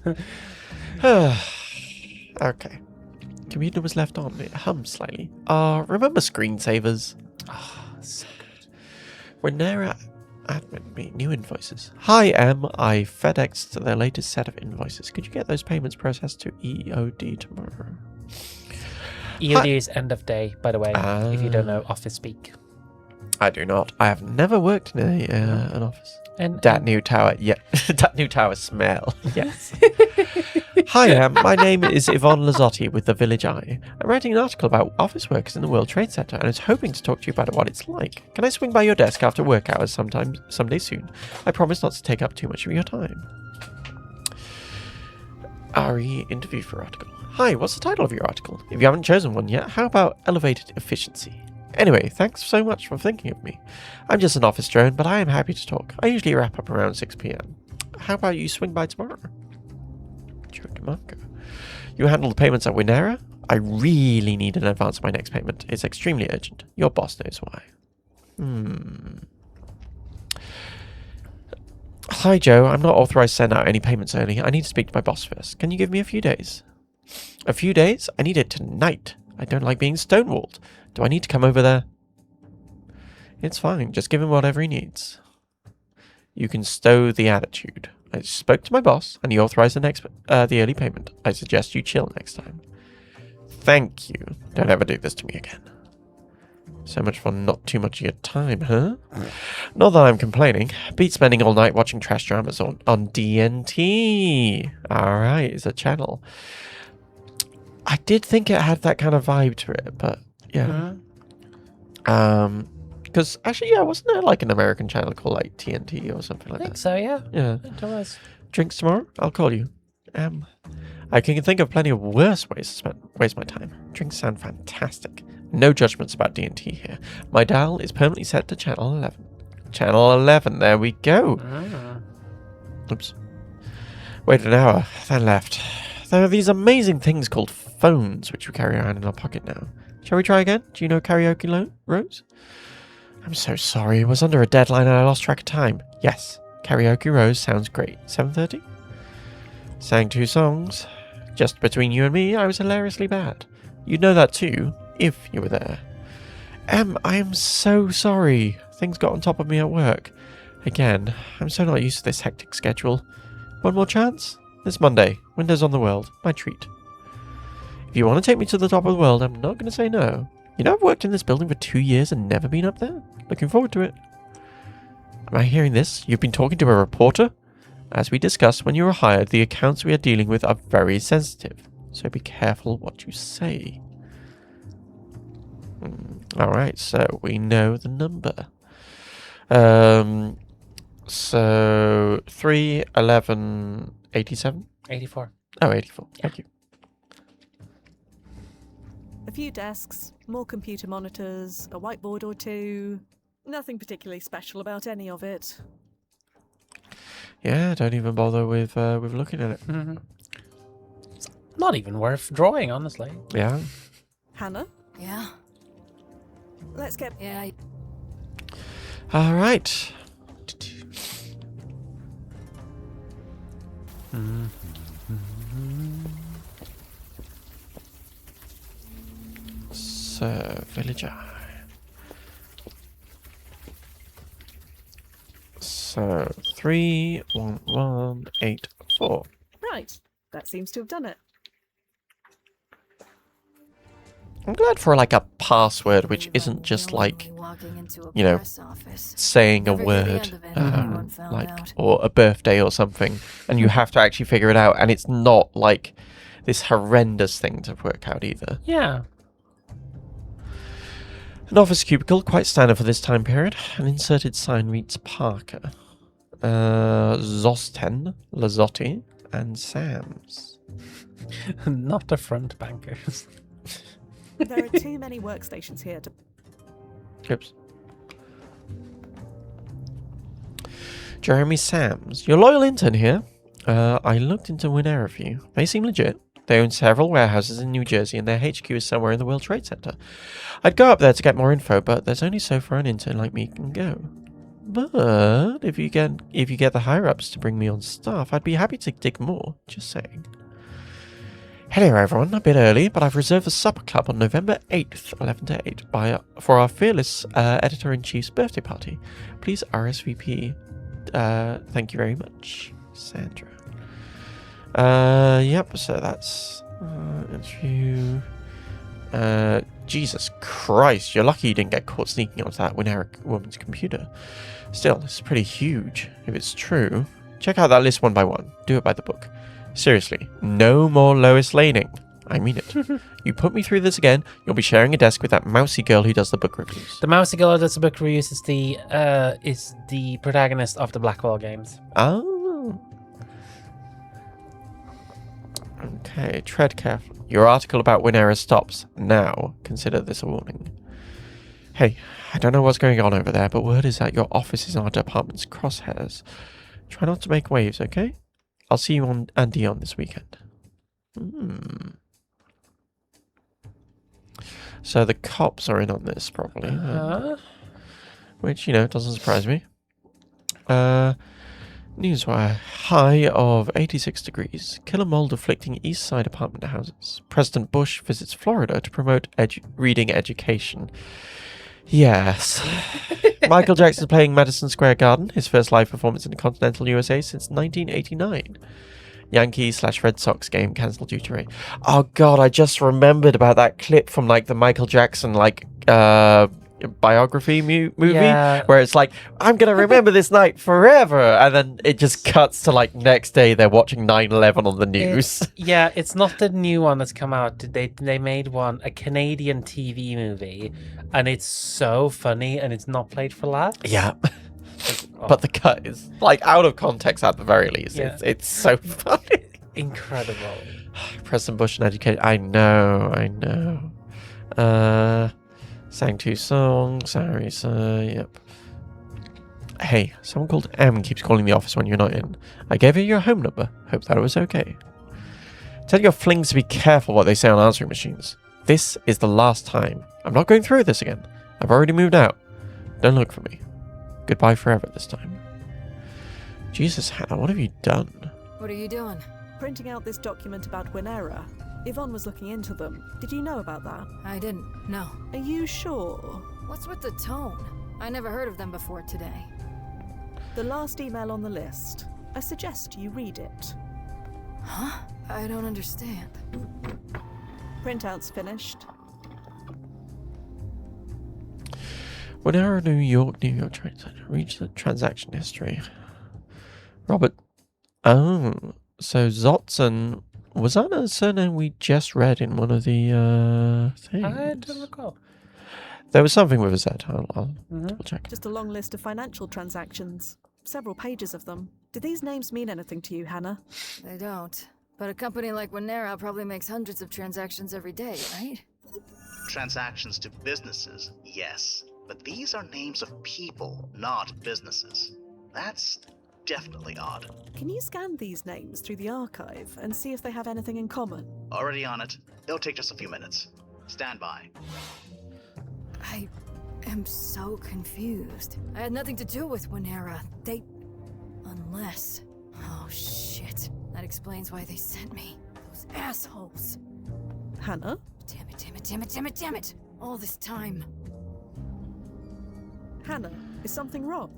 Okay. Computer was left on. It hummed slightly. Remember screensavers? So good. Winera admin me new invoices. Hi, Em. I FedExed their latest set of invoices. Could you get those payments processed to EOD tomorrow? EOD is end of day, by the way, if you don't know office speak. I do not. I have never worked in an office. And That new tower, yeah. That new tower smell. Yes. Hi, my name is Yvonne Lazzotti with the Village Eye. I'm writing an article about office workers in the World Trade Center and I was hoping to talk to you about what it's like. Can I swing by your desk after work hours someday soon? I promise not to take up too much of your time. RE interview for article. Hi, what's the title of your article? If you haven't chosen one yet, how about elevated efficiency? Anyway, thanks so much for thinking of me. I'm just an office drone, but I am happy to talk. I usually wrap up around 6 p.m. How about you swing by tomorrow? Joe DeMarco. You handle the payments at Winera? I really need an advance of my next payment. It's extremely urgent. Your boss knows why. Hi, Joe. I'm not authorized to send out any payments early. I need to speak to my boss first. Can you give me a few days? A few days? I need it tonight. I don't like being stonewalled. Do I need to come over there? It's fine. Just give him whatever he needs. You can stow the attitude. I spoke to my boss, and he authorized the early payment. I suggest you chill next time. Thank you. Don't ever do this to me again. So much for not too much of your time, huh? Not that I'm complaining. Beat spending all night watching trash dramas on DNT. Alright, it's a channel. I did think it had that kind of vibe to it, but yeah. Because actually, yeah, wasn't there like an American channel called like TNT or something like I think that? so, yeah. Yeah. It was. Drinks tomorrow? I'll call you. I can think of plenty of worse ways to waste my time. Drinks sound fantastic. No judgments about D&T here. My dial is permanently set to channel 11. Channel 11, there we go. Oops. Waited an hour, then left. There are these amazing things called phones, which we carry around in our pocket now. Shall we try again? Do you know Karaoke Rose? I'm so sorry. It was under a deadline and I lost track of time. Yes, Karaoke Rose sounds great. 7:30? Sang 2 songs. Just between you and me, I was hilariously bad. You'd know that too, if you were there. I am so sorry. Things got on top of me at work. Again, I'm so not used to this hectic schedule. One more chance? This Monday, Windows on the World, my treat. If you want to take me to the top of the world, I'm not going to say no. You know, I've worked in this building for 2 years and never been up there. Looking forward to it. Am I hearing this? You've been talking to a reporter? As we discussed when you were hired, the accounts we are dealing with are very sensitive, so be careful what you say. Alright, so we know the number. So 3, 11, 87? 84. Oh, 84. Yeah. Thank you. A few desks, more computer monitors, a whiteboard or two. Nothing particularly special about any of it. Yeah, don't even bother with looking at it. It's not even worth drawing, honestly. Yeah. Hannah? Yeah? Let's get... Yeah. All right. So, villager. So, 31184. Right. That seems to have done it. I'm glad for like a password which isn't just like, you know, saying a word, like, or a birthday or something, and you have to actually figure it out, and it's not like this horrendous thing to work out either. Yeah. An office cubicle, quite standard for this time period. An inserted sign reads Parker, Zosten, Lazzotti, and Sam's. Not the front bankers. There are too many workstations here to... Oops. Jeremy Sams, your loyal intern here. I looked into Winera for you. They seem legit. They own several warehouses in New Jersey and their HQ is somewhere in the World Trade Center. I'd go up there to get more info, but there's only so far an intern like me can go. But if you get the higher-ups to bring me on staff, I'd be happy to dig more. Just saying. Hello everyone, a bit early, but I've reserved the supper club on November 8th, 11 to 8, for our fearless editor-in-chief's birthday party. Please RSVP. Thank you very much, Sandra. Yep, so that's interview. Jesus Christ, you're lucky you didn't get caught sneaking onto that Winera woman's computer. Still, it's pretty huge. If it's true, check out that list one by one. Do it by the book. Seriously, no more Lois Laning. I mean it. You put me through this again, you'll be sharing a desk with that mousy girl who does the book reviews. The mousy girl who does the book reviews is the protagonist of the Blackwall games. Oh. Okay, tread carefully. Your article about Winera stops now. Consider this a warning. Hey, I don't know what's going on over there, but word is that your office is in our department's crosshairs. Try not to make waves, okay? I'll see you on Dion this weekend. So the cops are in on this, probably. Which, you know, doesn't surprise me. Newswire. High of 86 degrees. Killer mold afflicting east side apartment houses. President Bush visits Florida to promote reading education. Yes. Michael Jackson playing Madison Square Garden, his first live performance in the continental USA since 1989. Yankee/Red Sox game cancelled due to rain. Oh god, I just remembered about that clip from like the Michael Jackson biography movie where it's like, I'm gonna remember this night forever, and then it just cuts to like next day they're watching 9/11 on the news. It's not the new one that's come out. They made a Canadian TV movie, and it's so funny, and it's not played for laughs. Yeah. But the cut is like out of context at the very least. Yeah. It's so funny. Incredible. President Bush and education. I know. Sang 2 songs. Sorry, sir. Yep. Hey, someone called M keeps calling the office when you're not in. I gave her your home number. Hope that was okay. Tell your flings to be careful what they say on answering machines. This is the last time. I'm not going through this again. I've already moved out. Don't look for me. Goodbye forever this time. Jesus, Hannah, what have you done? What are you doing? Printing out this document about Winera. Yvonne was looking into them. Did you know about that? I didn't, no. Are you sure? What's with the tone? I never heard of them before today. The last email on the list. I suggest you read it. Huh? I don't understand. Printout's finished. Whenever New York transaction, reach the transaction history. Robert. Oh, so Zotzen, was that a surname we just read in one of the things? I don't recall. There was something with a Z. I'll double check. Just a long list of financial transactions. Several pages of them. Do these names mean anything to you, Hannah? They don't. But a company like Winera probably makes hundreds of transactions every day, right? Transactions to businesses, yes. But these are names of people, not businesses. That's definitely odd. Can you scan these names through the archive and see if they have anything in common? Already on it. It'll take just a few minutes. Stand by. I am so confused. I had nothing to do with Winera. They... Unless... Oh, shit. That explains why they sent me. Those assholes. Hannah? Damn it, damn it, damn it, damn it, damn it! All this time. Hannah, is something wrong?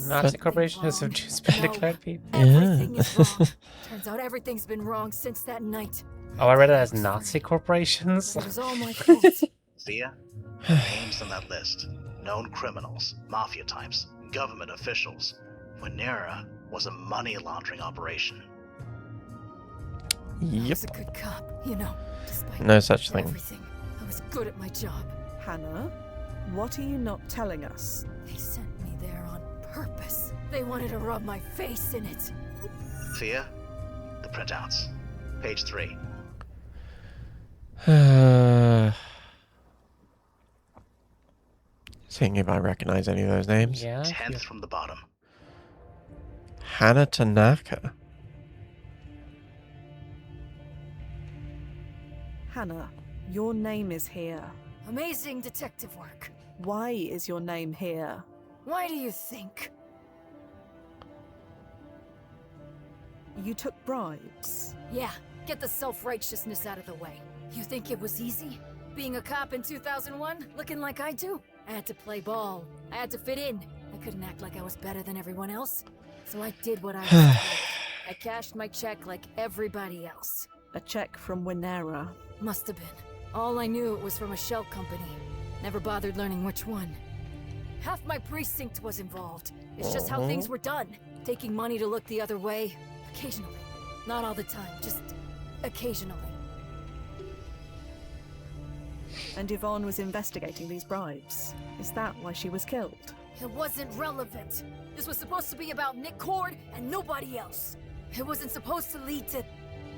Nazi Corporation has just been declared people. Everything is wrong. Turns out everything's been wrong since that night. Oh, I read it as Nazi corporations. It was all my fault. Thea? Names on that list. Known criminals, mafia types, government officials. Winera was a money laundering operation. I Yep. was a good cop, you know, despite No such thing. everything. I was good at my job. Hannah, what are you not telling us? They sent me there on purpose. They wanted to rub my face in it. Thea? The printouts. Page 3. Seeing if I recognize any of those names. Yeah. 10th from the bottom. Hannah Tanaka. Hannah, your name is here. Amazing detective work. Why is your name here? Why do you think? You took bribes. Yeah, get the self-righteousness out of the way. You think it was easy? Being a cop in 2001, looking like I do? I had to play ball. I had to fit in. I couldn't act like I was better than everyone else. So I did what I was told. I cashed my check like everybody else. A check from Winera. Must have been. All I knew it was from a shell company. Never bothered learning which one. Half my precinct was involved. It's just how things were done. Taking money to look the other way. Occasionally. Not all the time, just occasionally. And Yvonne was investigating these bribes. Is that why she was killed? It wasn't relevant. This was supposed to be about Nick Cord and nobody else. It wasn't supposed to lead to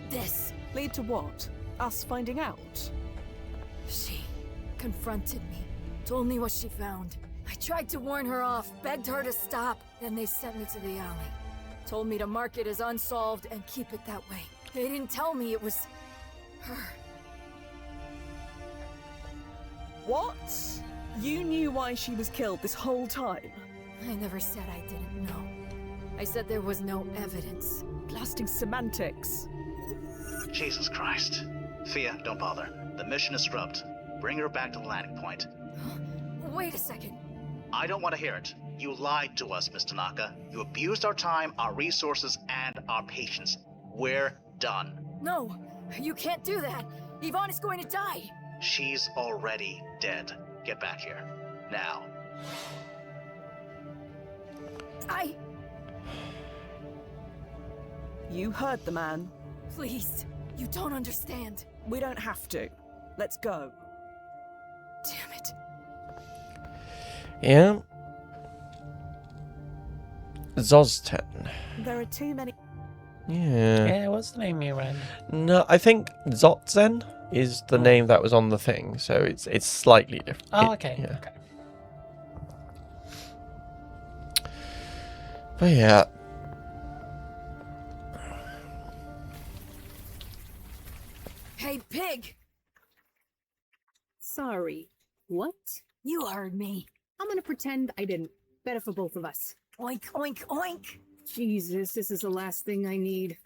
this. Lead to what? Us finding out? She confronted me, told me what she found. I tried to warn her off, begged her to stop. Then they sent me to the alley. Told me to mark it as unsolved and keep it that way. They didn't tell me it was her. What? You knew why she was killed this whole time? I never said I didn't know. I said there was no evidence. Blasting semantics. Jesus Christ. Thea, don't bother. The mission is scrubbed. Bring her back to the landing point. Wait a second. I don't want to hear it. You lied to us, Miss Tanaka. You abused our time, our resources, and our patience. We're done. No, you can't do that. Yvonne is going to die. She's already dead. Get back here. Now. You heard the man. Please, you don't understand. We don't have to. Let's go. Damn it. Yeah. Zozten. There are too many. Yeah. Yeah, what's the name you ran? No, I think Zotzen is the name that was on the thing, so it's slightly different. Oh, okay. Yeah. Okay. But yeah. Hey, pig! Sorry. What? You heard me. I'm gonna pretend I didn't. Better for both of us. Oink, oink, oink! Jesus, this is the last thing I need.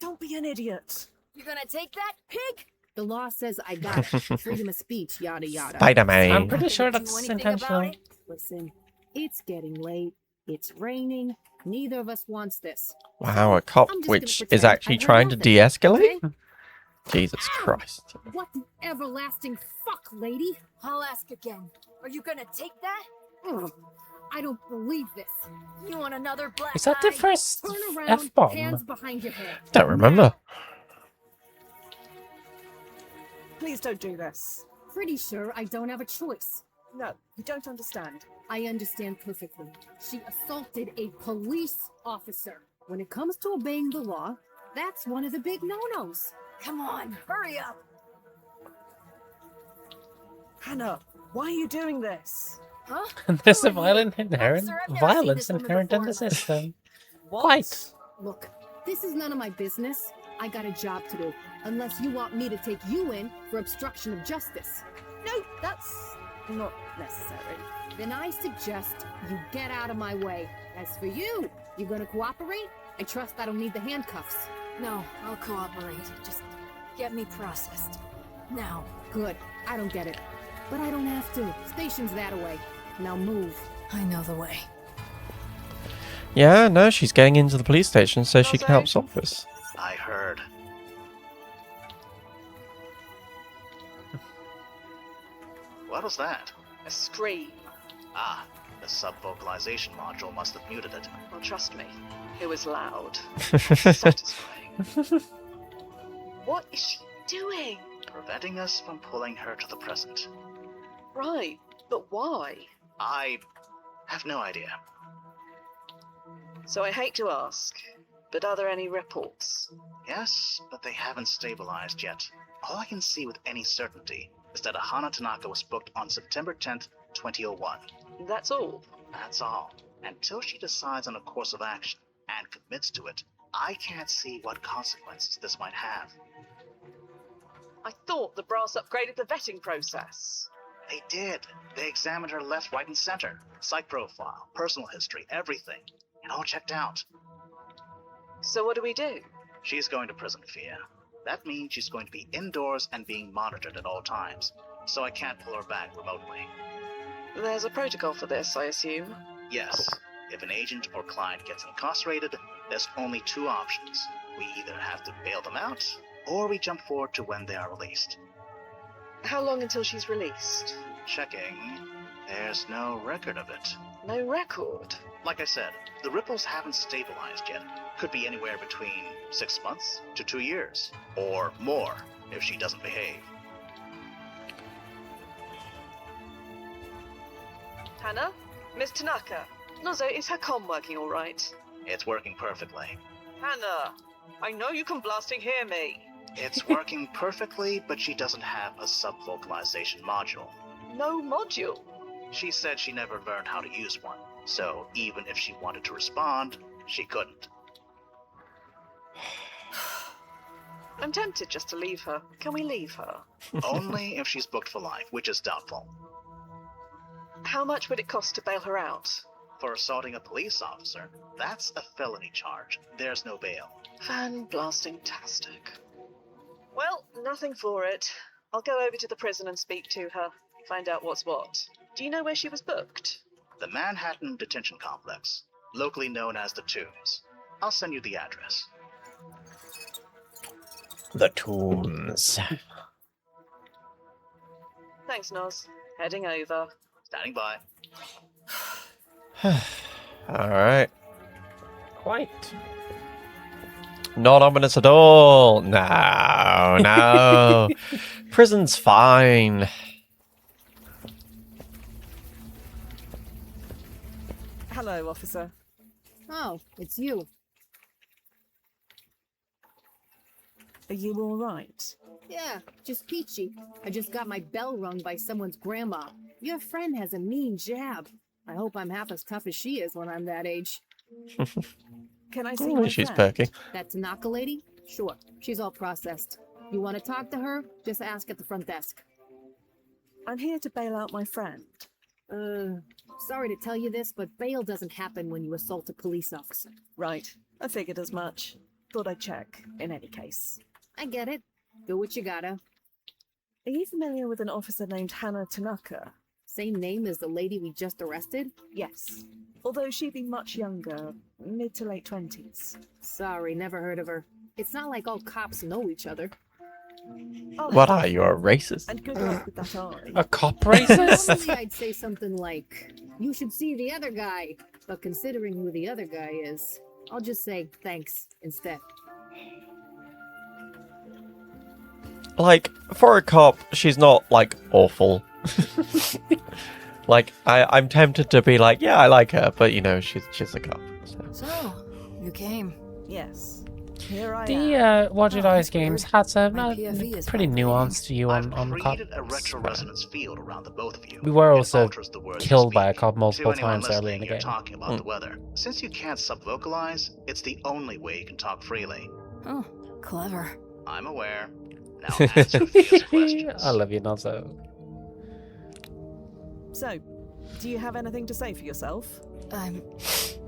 Don't be an idiot. You gonna take that, pig? The law says I got it. Freedom of speech, yada yada. Spider-Man. I'm pretty sure Do that's anything about intentional. it? Listen, it's getting late. It's raining. Neither of us wants this. Wow, a cop I'm just which gonna is pretend I actually heard trying to nothing, de-escalate? okay? Jesus Christ. What the everlasting fuck, lady? I'll ask again. Are you gonna take that? Ugh, I don't believe this. You want another black Is that the eye? first Turn around, F-bomb? hands behind your head. Don't remember. Please don't do this. Pretty sure I don't have a choice. No, you don't understand. I understand perfectly. She assaulted a police officer. When it comes to obeying the law, that's one of the big no-nos. Come on, hurry up. Hannah, why are you doing this? Huh? There's a Who are you? violence inherent, Officer, I've never seen violence this woman inherent in the before. system. What? Quite. Look, this is none of my business. I got a job to do. Unless you want me to take you in for obstruction of justice. No, that's not necessary. Then I suggest you get out of my way. As for you, you gonna cooperate? I trust I don't need the handcuffs. No, I'll cooperate. Just get me processed. Now. Good. I don't get it. But I don't have to. Station's that away. Now move. I know the way. Yeah, no, she's getting into the police station so she can help solve this. I heard. What was that? A scream. Ah, the sub-vocalization module must have muted it. Well, trust me, it was loud. Satisfying. What is she doing? Preventing us from pulling her to the present. Right, but why? I have no idea. So I hate to ask, but are there any reports? Yes, but they haven't stabilized yet. All I can see with any certainty is that Ahana Tanaka was booked on September 10th, 2001. That's all. That's all. Until she decides on a course of action and commits to it, I can't see what consequences this might have. I thought the brass upgraded the vetting process. They did. They examined her left, right, and center. Psych profile, personal history, everything. It all checked out. So what do we do? She's going to prison, Fia. That means she's going to be indoors and being monitored at all times. So I can't pull her back remotely. There's a protocol for this, I assume? Yes. If an agent or client gets incarcerated, there's only two options. We either have to bail them out, or we jump forward to when they are released. How long until she's released? Checking. There's no record of it. No record? Like I said, the ripples haven't stabilized yet. Could be anywhere between 6 months to 2 years, or more if she doesn't behave. Hannah? Miss Tanaka? Nozo, is her comm working alright? It's working perfectly. Hannah! I know you can blasting hear me! It's working perfectly, but she doesn't have a sub-vocalization module. No module? She said she never learned how to use one, so even if she wanted to respond, she couldn't. I'm tempted just to leave her. Can we leave her? Only if she's booked for life, which is doubtful. How much would it cost to bail her out? For assaulting a police officer, that's a felony charge. There's no bail. Fan-blasting-tastic. Well, nothing for it. I'll go over to the prison and speak to her. Find out what's what. Do you know where she was booked? The Manhattan Detention Complex, locally known as the Tombs. I'll send you the address. The Tombs. Thanks, Noz. Heading over. Standing by. Alright. Quite. Not ominous at all. No, no. Prison's fine. Hello, officer. Oh, it's you. Are you all right? Yeah, just peachy. I just got my bell rung by someone's grandma. Your friend has a mean jab. I hope I'm half as tough as she is when I'm that age. Can I see Oh, my she's friend? perky. That Tanaka lady? Sure, she's all processed. You want to talk to her? Just ask at the front desk. I'm here to bail out my friend. Sorry to tell you this, but bail doesn't happen when you assault a police officer. Right. I figured as much. thought I'd check in any case. I get it. Do what you gotta. Are you familiar with an officer named Hannah Tanaka? Same name as the lady we just arrested? Yes. Although she'd be much younger, mid to late 20s. Sorry, never heard of her. It's not like all cops know each other. Oh, What are you, a racist? and good luck with that eye. A cop racist? Normally I'd say something like, you should see the other guy. But considering who the other guy is, I'll just say thanks instead. Like, for a cop, she's not, like, awful. Like, I'm tempted to be like, yeah, I like her, but, you know, she's a cop. So, you came. Yes. Here I am. The Watch Your Eyes games had a My PFE is pretty nuanced view on I've the cop. created a retro resonance field around the both of you. We were It also alters the words you killed by a speak. cop multiple To anyone times early in the listening, you're game. talking about the weather. Since you can't sub-vocalize, it's the only way you can talk freely. Oh, clever. I'm aware. Now answer Fia's questions. I love you, Nozzo. So, do you have anything to say for yourself? I'm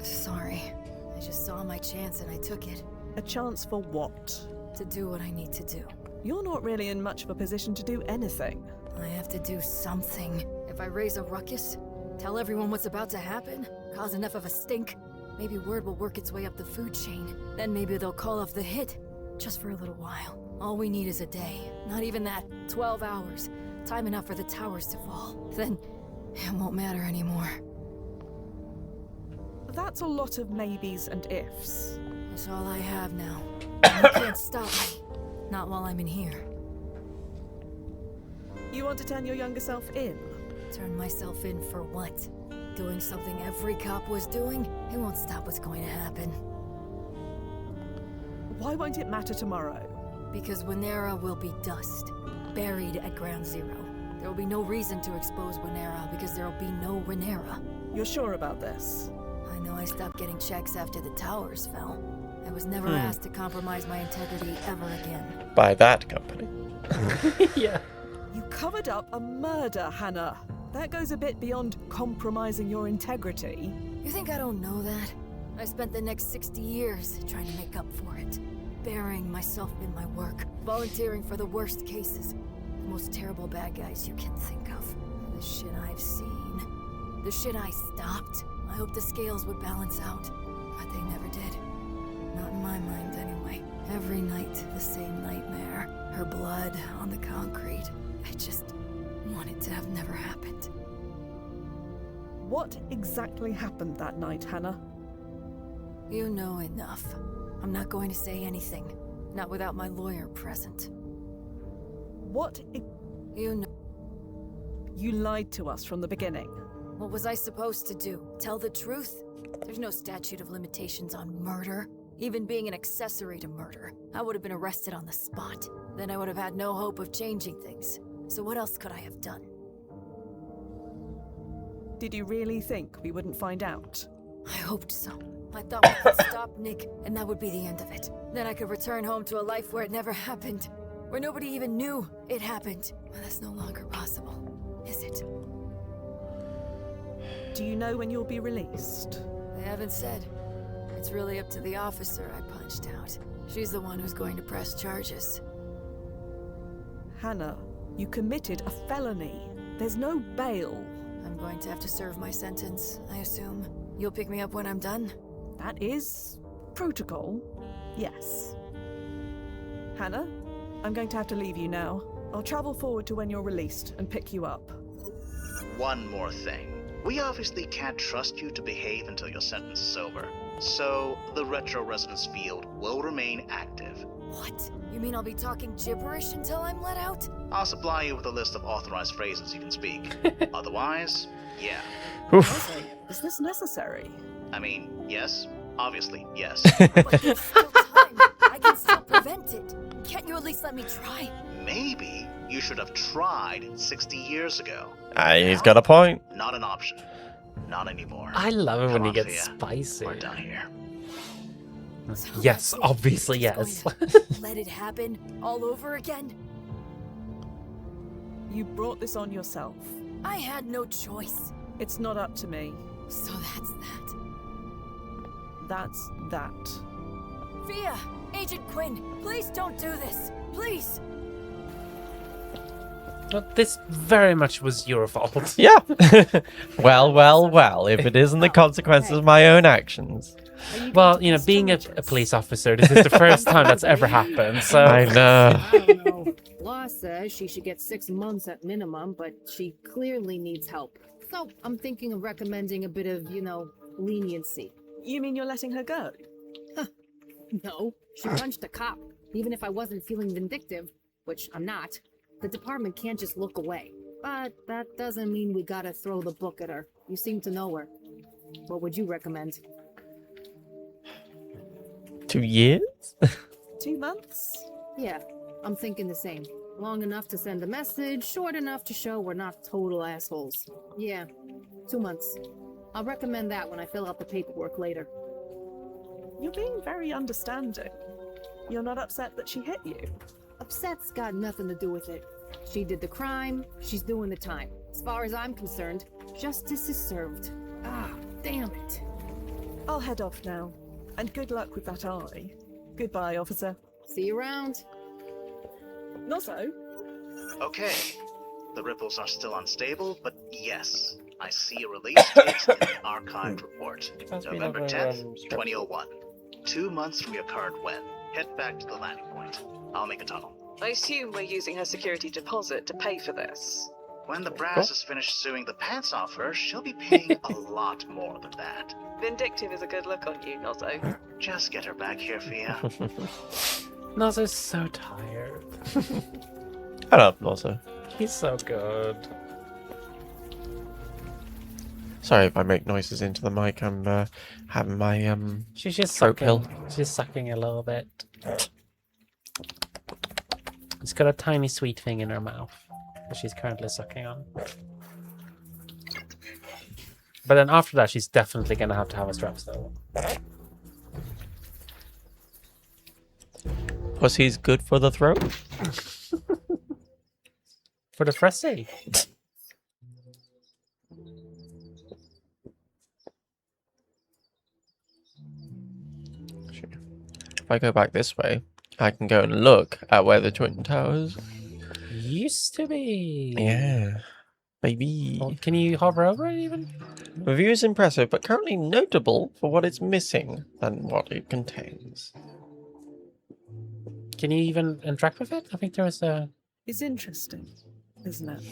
sorry. I just saw my chance and I took it. A chance for what? To do what I need to do. You're not really in much of a position to do anything. I have to do something. If I raise a ruckus, tell everyone what's about to happen, cause enough of a stink, maybe word will work its way up the food chain. Then maybe they'll call off the hit, just for a little while. All we need is a day. Not even that. 12 hours. Time enough for the towers to fall. Then it won't matter anymore. That's a lot of maybes and ifs. That's all I have now. You can't stop me. Not while I'm in here. You want to turn your younger self in? Turn myself in for what? Doing something every cop was doing? It won't stop what's going to happen. Why won't it matter tomorrow? Because Winera will be dust. Buried at Ground Zero. There will be no reason to expose Winera because there will be no Winera. You're sure about this? I know I stopped getting checks after the towers fell. I was never asked to compromise my integrity ever again. By that company. Yeah. You covered up a murder, Hannah. That goes a bit beyond compromising your integrity. You think I don't know that? I spent the next 60 years trying to make up for it. Burying myself in my work. Volunteering for the worst cases. The most terrible bad guys you can think of. The shit I've seen. The shit I stopped. I hoped the scales would balance out. But they never did. Not in my mind, anyway. Every night, the same nightmare. Her blood on the concrete. I just want it to have never happened. What exactly happened that night, Hannah? You know enough. I'm not going to say anything. Not without my lawyer present. What? You know. You lied to us from the beginning. What was I supposed to do? Tell the truth? There's no statute of limitations on murder. Even being an accessory to murder. I would have been arrested on the spot. Then I would have had no hope of changing things. So what else could I have done? Did you really think we wouldn't find out? I hoped so. I thought we could stop Nick, and that would be the end of it. Then I could return home to a life where it never happened. Where nobody even knew it happened. But that's no longer possible, is it? Do you know when you'll be released? They haven't said. It's really up to the officer I punched out. She's the one who's going to press charges. Hannah, you committed a felony. There's no bail. I'm going to have to serve my sentence, I assume. You'll pick me up when I'm done? That is protocol, yes. Hannah, I'm going to have to leave you now. I'll travel forward to when you're released and pick you up. One more thing. We obviously can't trust you to behave until your sentence is over. So, the retro resonance field will remain active. What? You mean I'll be talking gibberish until I'm let out? I'll supply you with a list of authorized phrases you can speak. Otherwise, yeah. Oof. Is this necessary? I mean, yes. Obviously, yes. But there's still time. I can still prevent it. Can't you at least let me try? Maybe you should have tried 60 years ago. He's got a point. Not an option. Not anymore. I love it when Come he on, gets Fia. spicy. We're done here. So Yes, that's it. obviously It's yes. going to let it happen all over again? You brought this on yourself. I had no choice. It's not up to me. So that's that. That's that. Fia, Agent Quinn, please don't do this. Please. Well, this very much was your fault. Yeah. well. If it isn't the consequences of my own actions. Well, you know, being a police officer, this is the first time that's ever happened, so... I know. I don't know. Law says she should get 6 months at minimum, but she clearly needs help. So I'm thinking of recommending a bit of, leniency. You mean you're letting her go? No, she punched a cop. Even if I wasn't feeling vindictive, which I'm not, the department can't just look away. But that doesn't mean we gotta throw the book at her. You seem to know her. What would you recommend? 2 years? 2 months? Yeah, I'm thinking the same. Long enough to send a message, short enough to show we're not total assholes. Yeah, 2 months. I'll recommend that when I fill out the paperwork later. You're being very understanding. You're not upset that she hit you? Upset's got nothing to do with it. She did the crime, she's doing the time. As far as I'm concerned, justice is served. Ah, damn it. I'll head off now. And good luck with that eye. Goodbye, officer. See you around. Not so. Okay. The ripples are still unstable, but yes, I see a release date in the archived report. November 10th, 2001. 2 months from your current when. Head back to the landing point. I'll make a tunnel. I assume we're using her security deposit to pay for this. When the brass is finished suing the pants off her, she'll be paying a lot more than that. Vindictive is a good look on you, Nozzo. Just get her back here, Fia. Nozzo's so tired. Shut up, Nozzo. He's so good. Sorry if I make noises into the mic. I'm having my She's just throat sucking. pill. She's sucking a little bit. It's got a tiny sweet thing in her mouth that she's currently sucking on. But then after that, she's definitely gonna have to have a strap still. Pussy's good for the throat. For the fressy. If I go back this way, I can go and look at where the Twin Towers used to be. Yeah, baby. Well, can you hover over it even? The view is impressive, but currently notable for what it's missing than what it contains. Can you even interact with it? I think there is a... It's interesting, isn't it?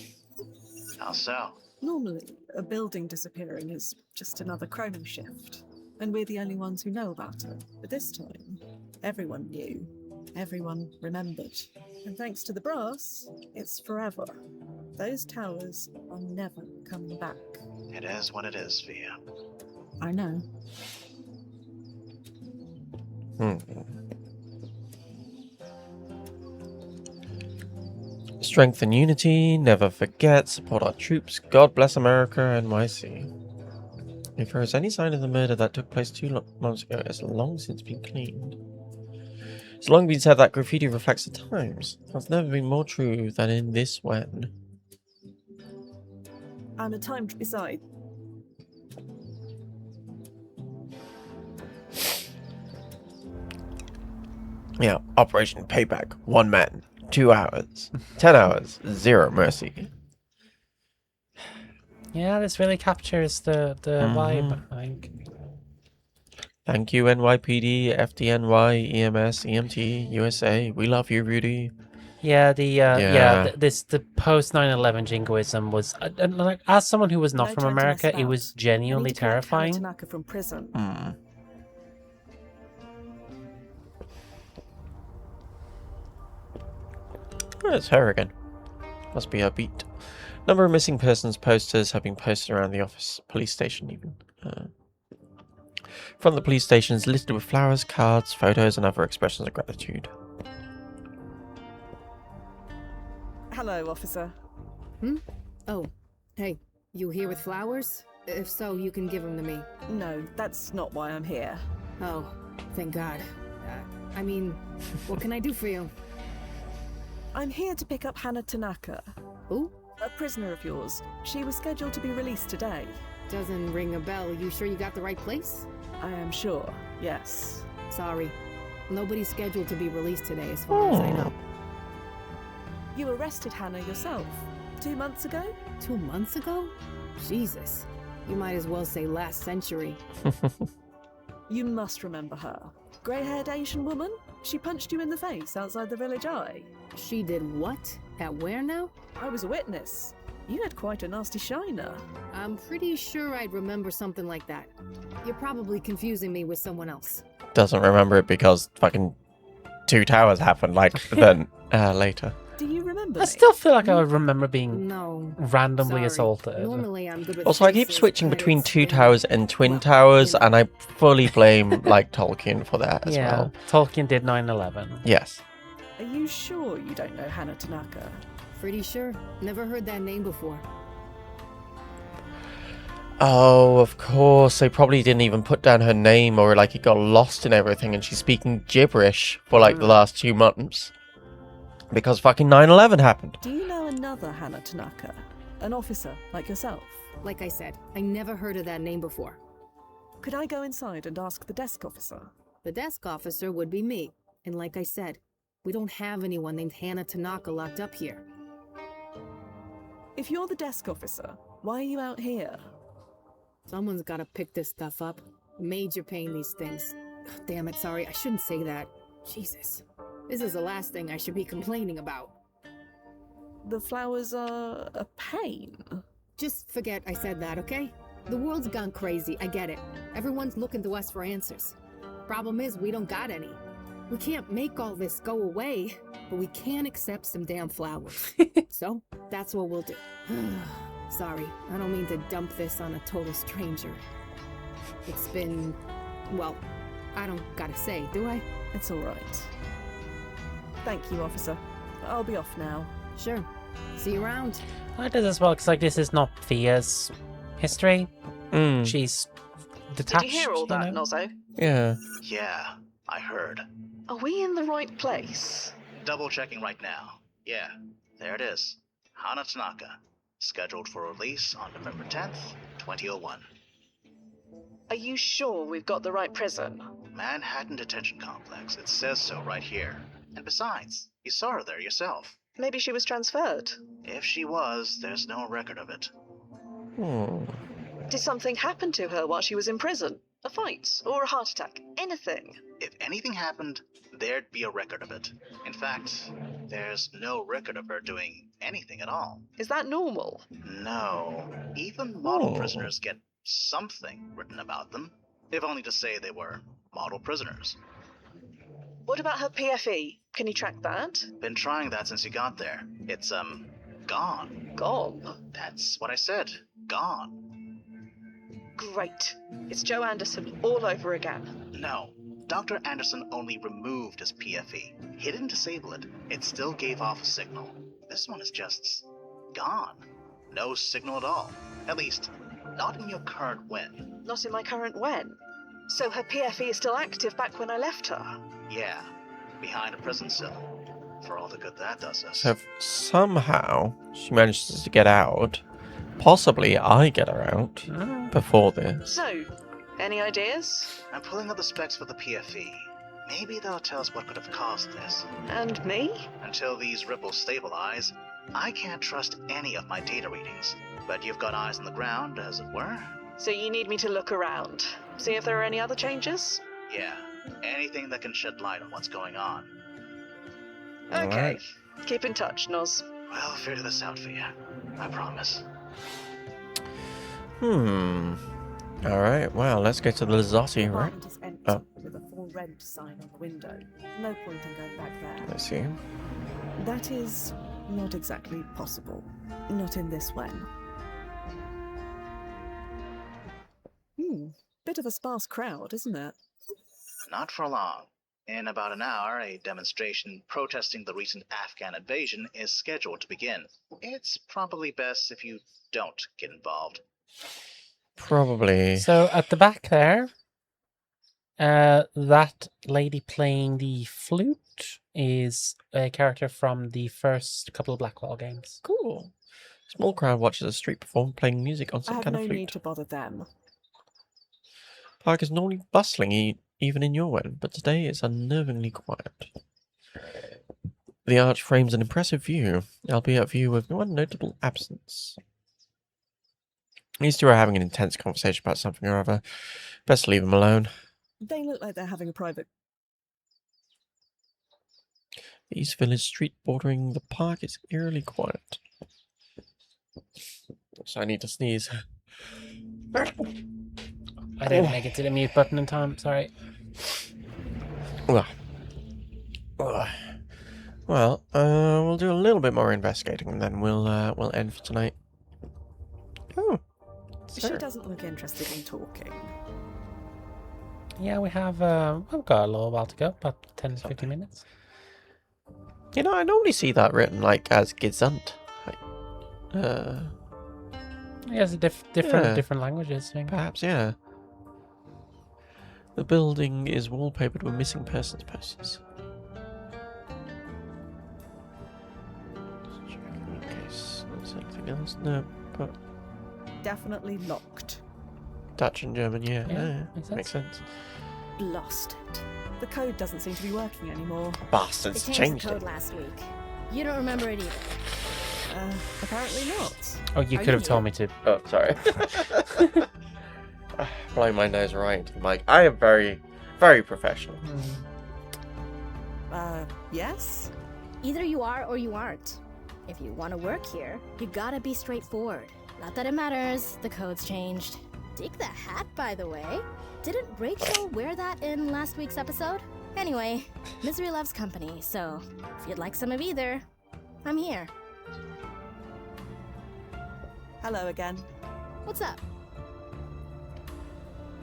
How so? Normally, a building disappearing is just another chrono shift, and we're the only ones who know about it. But this time, everyone knew. Everyone remembered. And thanks to the brass, it's forever. Those towers are never coming back. It is what it is, Fia. I know. Strength and unity, never forget, support our troops, God bless America, NYC. If there is any sign of the murder that took place 2 months ago, it's long since been cleaned. It's long been said that graffiti reflects the times. That's never been more true than in this when. And a time beside. Yeah, Operation Payback, 1 man, 2 hours, 10 hours, 0 mercy. Yeah, this really captures the vibe, I think. Thank you, NYPD, FDNY, EMS, EMT, USA. We love you, Rudy. Yeah, the post 9/11 jingoism was, like, as someone who was not from America, it was genuinely terrifying. Tanaka from prison. Oh, it's her again. Must be her beat. Number of missing persons posters have been posted around the office, police station even. From the police station is littered with flowers, cards, photos, and other expressions of gratitude. Hello, officer. Oh, hey, you here with flowers? If so, you can give them to me. No, that's not why I'm here. Oh, thank God. I mean, what can I do for you? I'm here to pick up Hana Tanaka. Who? A prisoner of yours. She was scheduled to be released today. Doesn't ring a bell. You sure you got the right place? I am sure, yes. Sorry. Nobody's scheduled to be released today, as far as I know. You arrested Hannah yourself 2 months ago? 2 months ago? Jesus. You might as well say last century. You must remember her. Grey-haired Asian woman? She punched you in the face outside the village eye. She did what? At where now? I was a witness. You had quite a nasty shiner. I'm pretty sure I'd remember something like that. You're probably confusing me with someone else. Doesn't remember it because fucking 2 towers happened, like, then later. Do you remember I still feel like I would remember being randomly Sorry. assaulted. Normally I'm good with Also, I keep faces, switching but between it's 2 been- towers and twin towers, and I fully blame, like, Tolkien for that as Yeah, well. Tolkien did 9/11. Yes. Are you sure you don't know Hannah Tanaka? Pretty sure. Never heard that name before. Oh, of course. They probably didn't even put down her name, or like it got lost in everything, and she's speaking gibberish for like the last 2 months. Because fucking 9/11 happened. Do you know another Hannah Tanaka? An officer like yourself? Like I said, I never heard of that name before. Could I go inside and ask the desk officer? The desk officer would be me. And like I said, we don't have anyone named Hannah Tanaka locked up here. If you're the desk officer, why are you out here? Someone's gotta pick this stuff up. Major pain, these things. Damn it, sorry, I shouldn't say that. Jesus. This is the last thing I should be complaining about. The flowers are a pain. Just forget I said that, okay? The world's gone crazy, I get it. Everyone's looking to us for answers. Problem is, we don't got any. We can't make all this go away, but we can accept some damn flowers. So, that's what we'll do. Sorry, I don't mean to dump this on a total stranger. It's been... well, I don't gotta say, do I? It's alright. Thank you, officer. I'll be off now. Sure. See you around. I did as well, because like this is not Fia's history. She's detached. Did you hear all that, know? Nozzo? Yeah. Yeah, I heard. Are we in the right place? Double checking right now. Yeah, there it is. Hannah Tanaka, scheduled for release on November 10th, 2001. Are you sure we've got the right prison? Manhattan Detention Complex. It says so right here. And besides, you saw her there yourself. Maybe she was transferred. If she was, there's no record of it. Did something happen to her while she was in prison? A fight or a heart attack? Anything? If anything happened, there'd be a record of it. In fact, there's no record of her doing anything at all. Is that normal? No. Even model prisoners get something written about them, if only to say they were model prisoners. What about her PFE? Can you track that? Been trying that since you got there. It's, gone. Gone? That's what I said. Gone. Great. It's Joe Anderson all over again. No. Dr. Anderson only removed his PFE. He didn't disable it. It still gave off a signal. This one is just gone. No signal at all. At least, not in your current when. Not in my current when? So her PFE is still active back when I left her? Yeah. Behind a prison cell. For all the good that does us. So if somehow she manages to get out, possibly I get her out before this. So, any ideas? I'm pulling up the specs for the PFE. Maybe they'll tell us what could have caused this. And me? Until these ripples stabilize, I can't trust any of my data readings. But you've got eyes on the ground, as it were. So you need me to look around. See if there are any other changes? Yeah. Anything that can shed light on what's going on. Okay. Alright. Keep in touch, Noz. We'll figure this out for you. I promise. Alright, well, let's go to the Lizotti, right? Apartment is empty, Oh. with a for rent sign on the window. No point in going back there. Let's see. That is not exactly possible. Not in this when. Bit of a sparse crowd, isn't it? Not for long. In about an hour, a demonstration protesting the recent Afghan invasion is scheduled to begin. It's probably best if you don't get involved. Probably. So at the back there, that lady playing the flute is a character from the first couple of Blackwell games. Cool. Small crowd watches a street performer playing music on I some have kind no of need flute. to bother them. Park is normally bustling. He even in your one, but today it's unnervingly quiet. The arch frames an impressive view, albeit a view with one notable absence. These two are having an intense conversation about something or other. Best leave them alone. They look like they're having a private. The East Village street bordering the park is eerily quiet. So I need to sneeze. I didn't make it to the mute button in time, sorry. Well, we'll do a little bit more investigating and then we'll end for tonight. Oh, She doesn't look interested in talking. Yeah, we've got a little while to go, about 10 to 15 minutes. You know, I normally see that written like as Gesund. Yeah, it's different languages. I think. Perhaps, yeah. The building is wallpapered with missing persons posters. In case there's anything else, no, but Definitely locked. Dutch and German, yeah, makes sense. Lost it. The code doesn't seem to be working anymore. Bastards They changed the code it. last week. You don't remember it either. Apparently not. Oh, you could have told me to. Oh, sorry. Blowing my nose right. Like, I am very, very professional. Yes? Either you are or you aren't. If you want to work here, you gotta be straightforward. Not that it matters, the code's changed. Dig the hat, by the way. Didn't Rachel wear that in last week's episode? Anyway, misery loves company, so if you'd like some of either, I'm here. Hello again. What's up?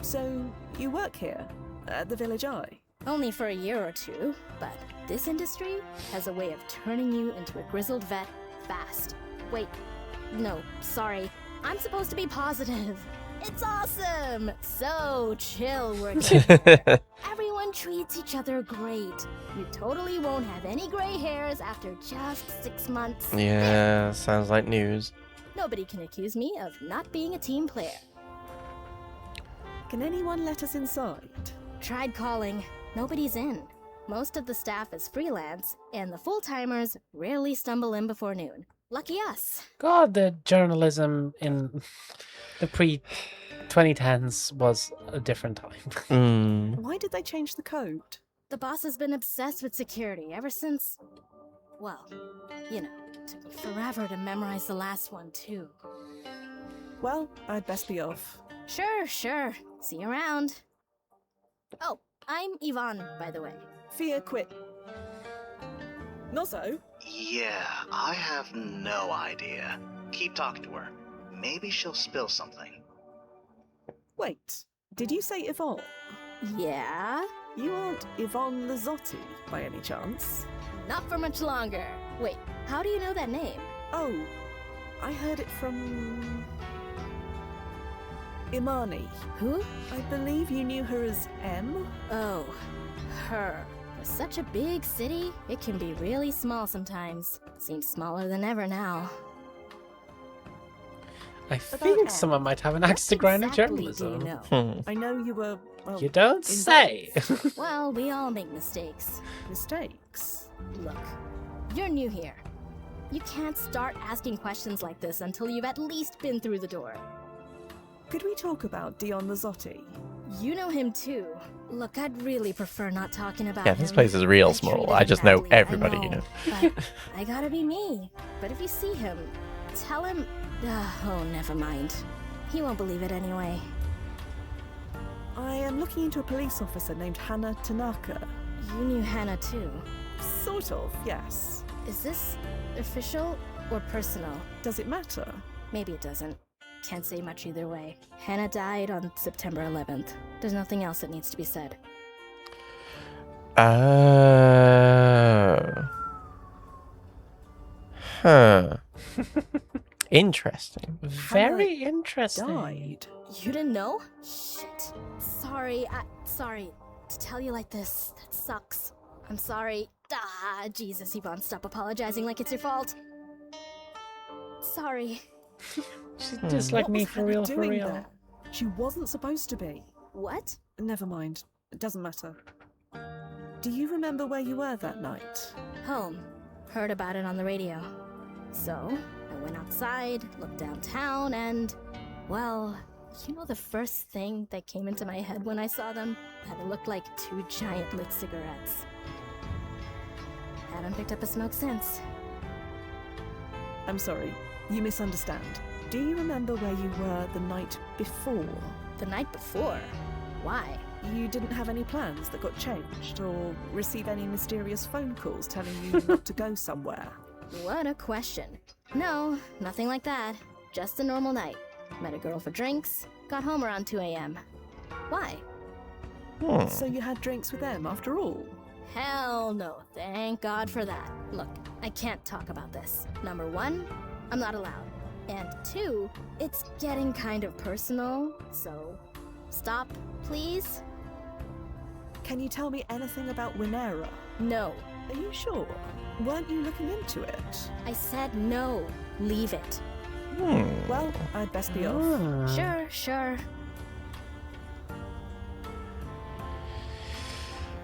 So, you work here? At the Village Eye? Only for a year or two, but this industry has a way of turning you into a grizzled vet fast. Wait, no, sorry. I'm supposed to be positive. It's awesome! So chill working. Everyone treats each other great. You totally won't have any gray hairs after just 6 months. Yeah, sounds like news. Nobody can accuse me of not being a team player. Can anyone let us inside? Tried calling. Nobody's in. Most of the staff is freelance, and the full-timers rarely stumble in before noon. Lucky us. God, the journalism in the pre-2010s was a different time. Why did they change the code? The boss has been obsessed with security ever since... Well, you know, took me forever to memorize the last one, too. Well, I'd best be off. Sure. See you around. Oh, I'm Yvonne, by the way. Fia quit. Nozzo? Yeah, I have no idea. Keep talking to her. Maybe she'll spill something. Wait, did you say Yvonne? Yeah? You aren't Yvonne Lizotti, by any chance? Not for much longer. Wait, how do you know that name? Oh, I heard it from... Imani. Who? I believe you knew her as M? Oh, her. For such a big city, it can be really small sometimes. Seems smaller than ever now. I think someone might have an axe to grind in journalism. Do you know? I know you were... Well, You don't say. Well, we all make mistakes. Mistakes? Look, you're new here. You can't start asking questions like this until you've at least been through the door. Could we talk about Dion Lizotti? You know him too. Look, I'd really prefer not talking about Yeah, him. this place is real I small. treated I him just know badly, everybody, you know. But I gotta be me. But if you see him, tell him... oh, never mind. He won't believe it anyway. I am looking into a police officer named Hannah Tanaka. You knew Hannah too. Sort of, yes. Is this official or personal? Does it matter? Maybe it doesn't. Can't say much either way. Hannah died on September 11th. There's nothing else that needs to be said. Huh. Interesting. Very interesting. Died. You didn't know? Shit. Sorry, sorry. To tell you like this, that sucks. I'm sorry. Jesus, Yvonne, stop apologizing like it's your fault. Sorry. She's just like What me was for Hannah real, doing there? She wasn't supposed to be. What? Never mind. It doesn't matter. Do you remember where you were that night? Home. Heard about it on the radio. So, I went outside, looked downtown, and... well, you know the first thing that came into my head when I saw them? That it looked like 2 giant lit cigarettes. Haven't picked up a smoke since. I'm sorry, you misunderstand. Do you remember where you were the night before? The night before? Why? You didn't have any plans that got changed, or receive any mysterious phone calls telling you not to go somewhere? What a question. No, nothing like that. Just a normal night. Met a girl for drinks, got home around 2 a.m. Why? So you had drinks with them after all? Hell no, thank God for that. Look, I can't talk about this. Number 1, I'm not allowed. And 2, it's getting kind of personal, so stop, please? Can you tell me anything about Winera? No. Are you sure? Weren't you looking into it? I said no. Leave it. Well, I'd best be off. Sure.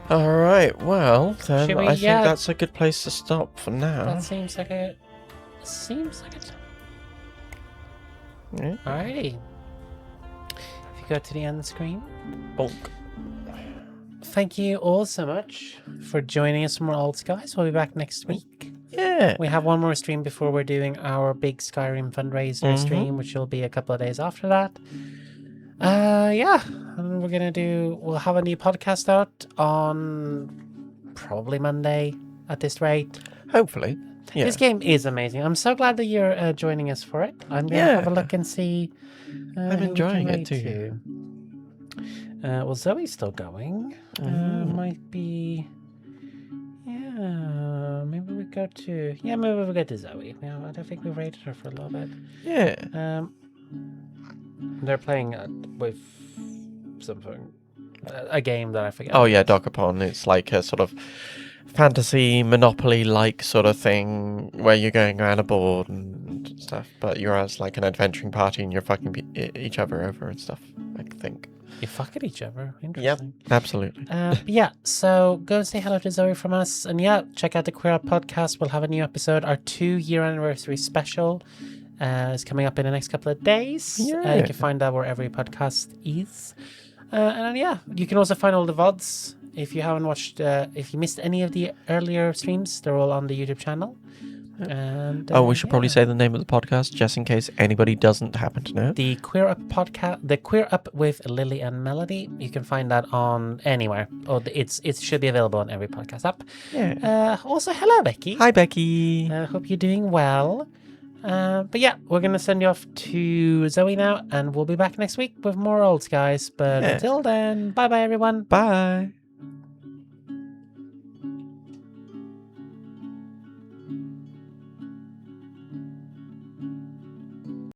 Alright, well, then Should we, I think that's a good place to stop for now. That seems like a... Yeah. Alrighty. If you go to the end screen. Bonk. Thank you all so much for joining us for more Old Skies. We'll be back next week. Yeah. We have one more stream before we're doing our big Skyrim fundraiser stream, which will be a couple of days after that. Yeah. And we'll have a new podcast out on probably Monday at this rate. Hopefully. Yeah. This game is amazing. I'm so glad that you're joining us for it. I'm going to have a look and see. I'm enjoying it too. Well, Zoe's still going. Might be... Yeah, maybe we go to... Yeah, maybe we'll go to Zoe. Yeah, I don't think we rated her for a little bit. Yeah. They're playing with something... a game that I forget. Oh, yeah, Dokapon. It's like a sort of fantasy Monopoly-like sort of thing where you're going around a board and stuff, but you're as like an adventuring party and you're fucking each other over and stuff, I think. You fucking each other. Yep, Interesting. absolutely. Yeah, so go say hello to Zoe from us. And yeah, check out the Queer Up podcast. We'll have a new episode. Our 2-year anniversary special is coming up in the next couple of days. Yeah. You can find that wherever your podcast is. And then, yeah, you can also find all the VODs. If you haven't watched, if you missed any of the earlier streams, they're all on the YouTube channel. And we should probably say the name of the podcast just in case anybody doesn't happen to know. The Queer Up podcast, the Queer Up with Lily and Melody. You can find that on anywhere. It should be available on every podcast app. Yeah. Also, hello Becky. Hi Becky. Hope you're doing well. But yeah, we're gonna send you off to Zoe now, and we'll be back next week with more Old Skies. But until then, bye bye everyone. Bye.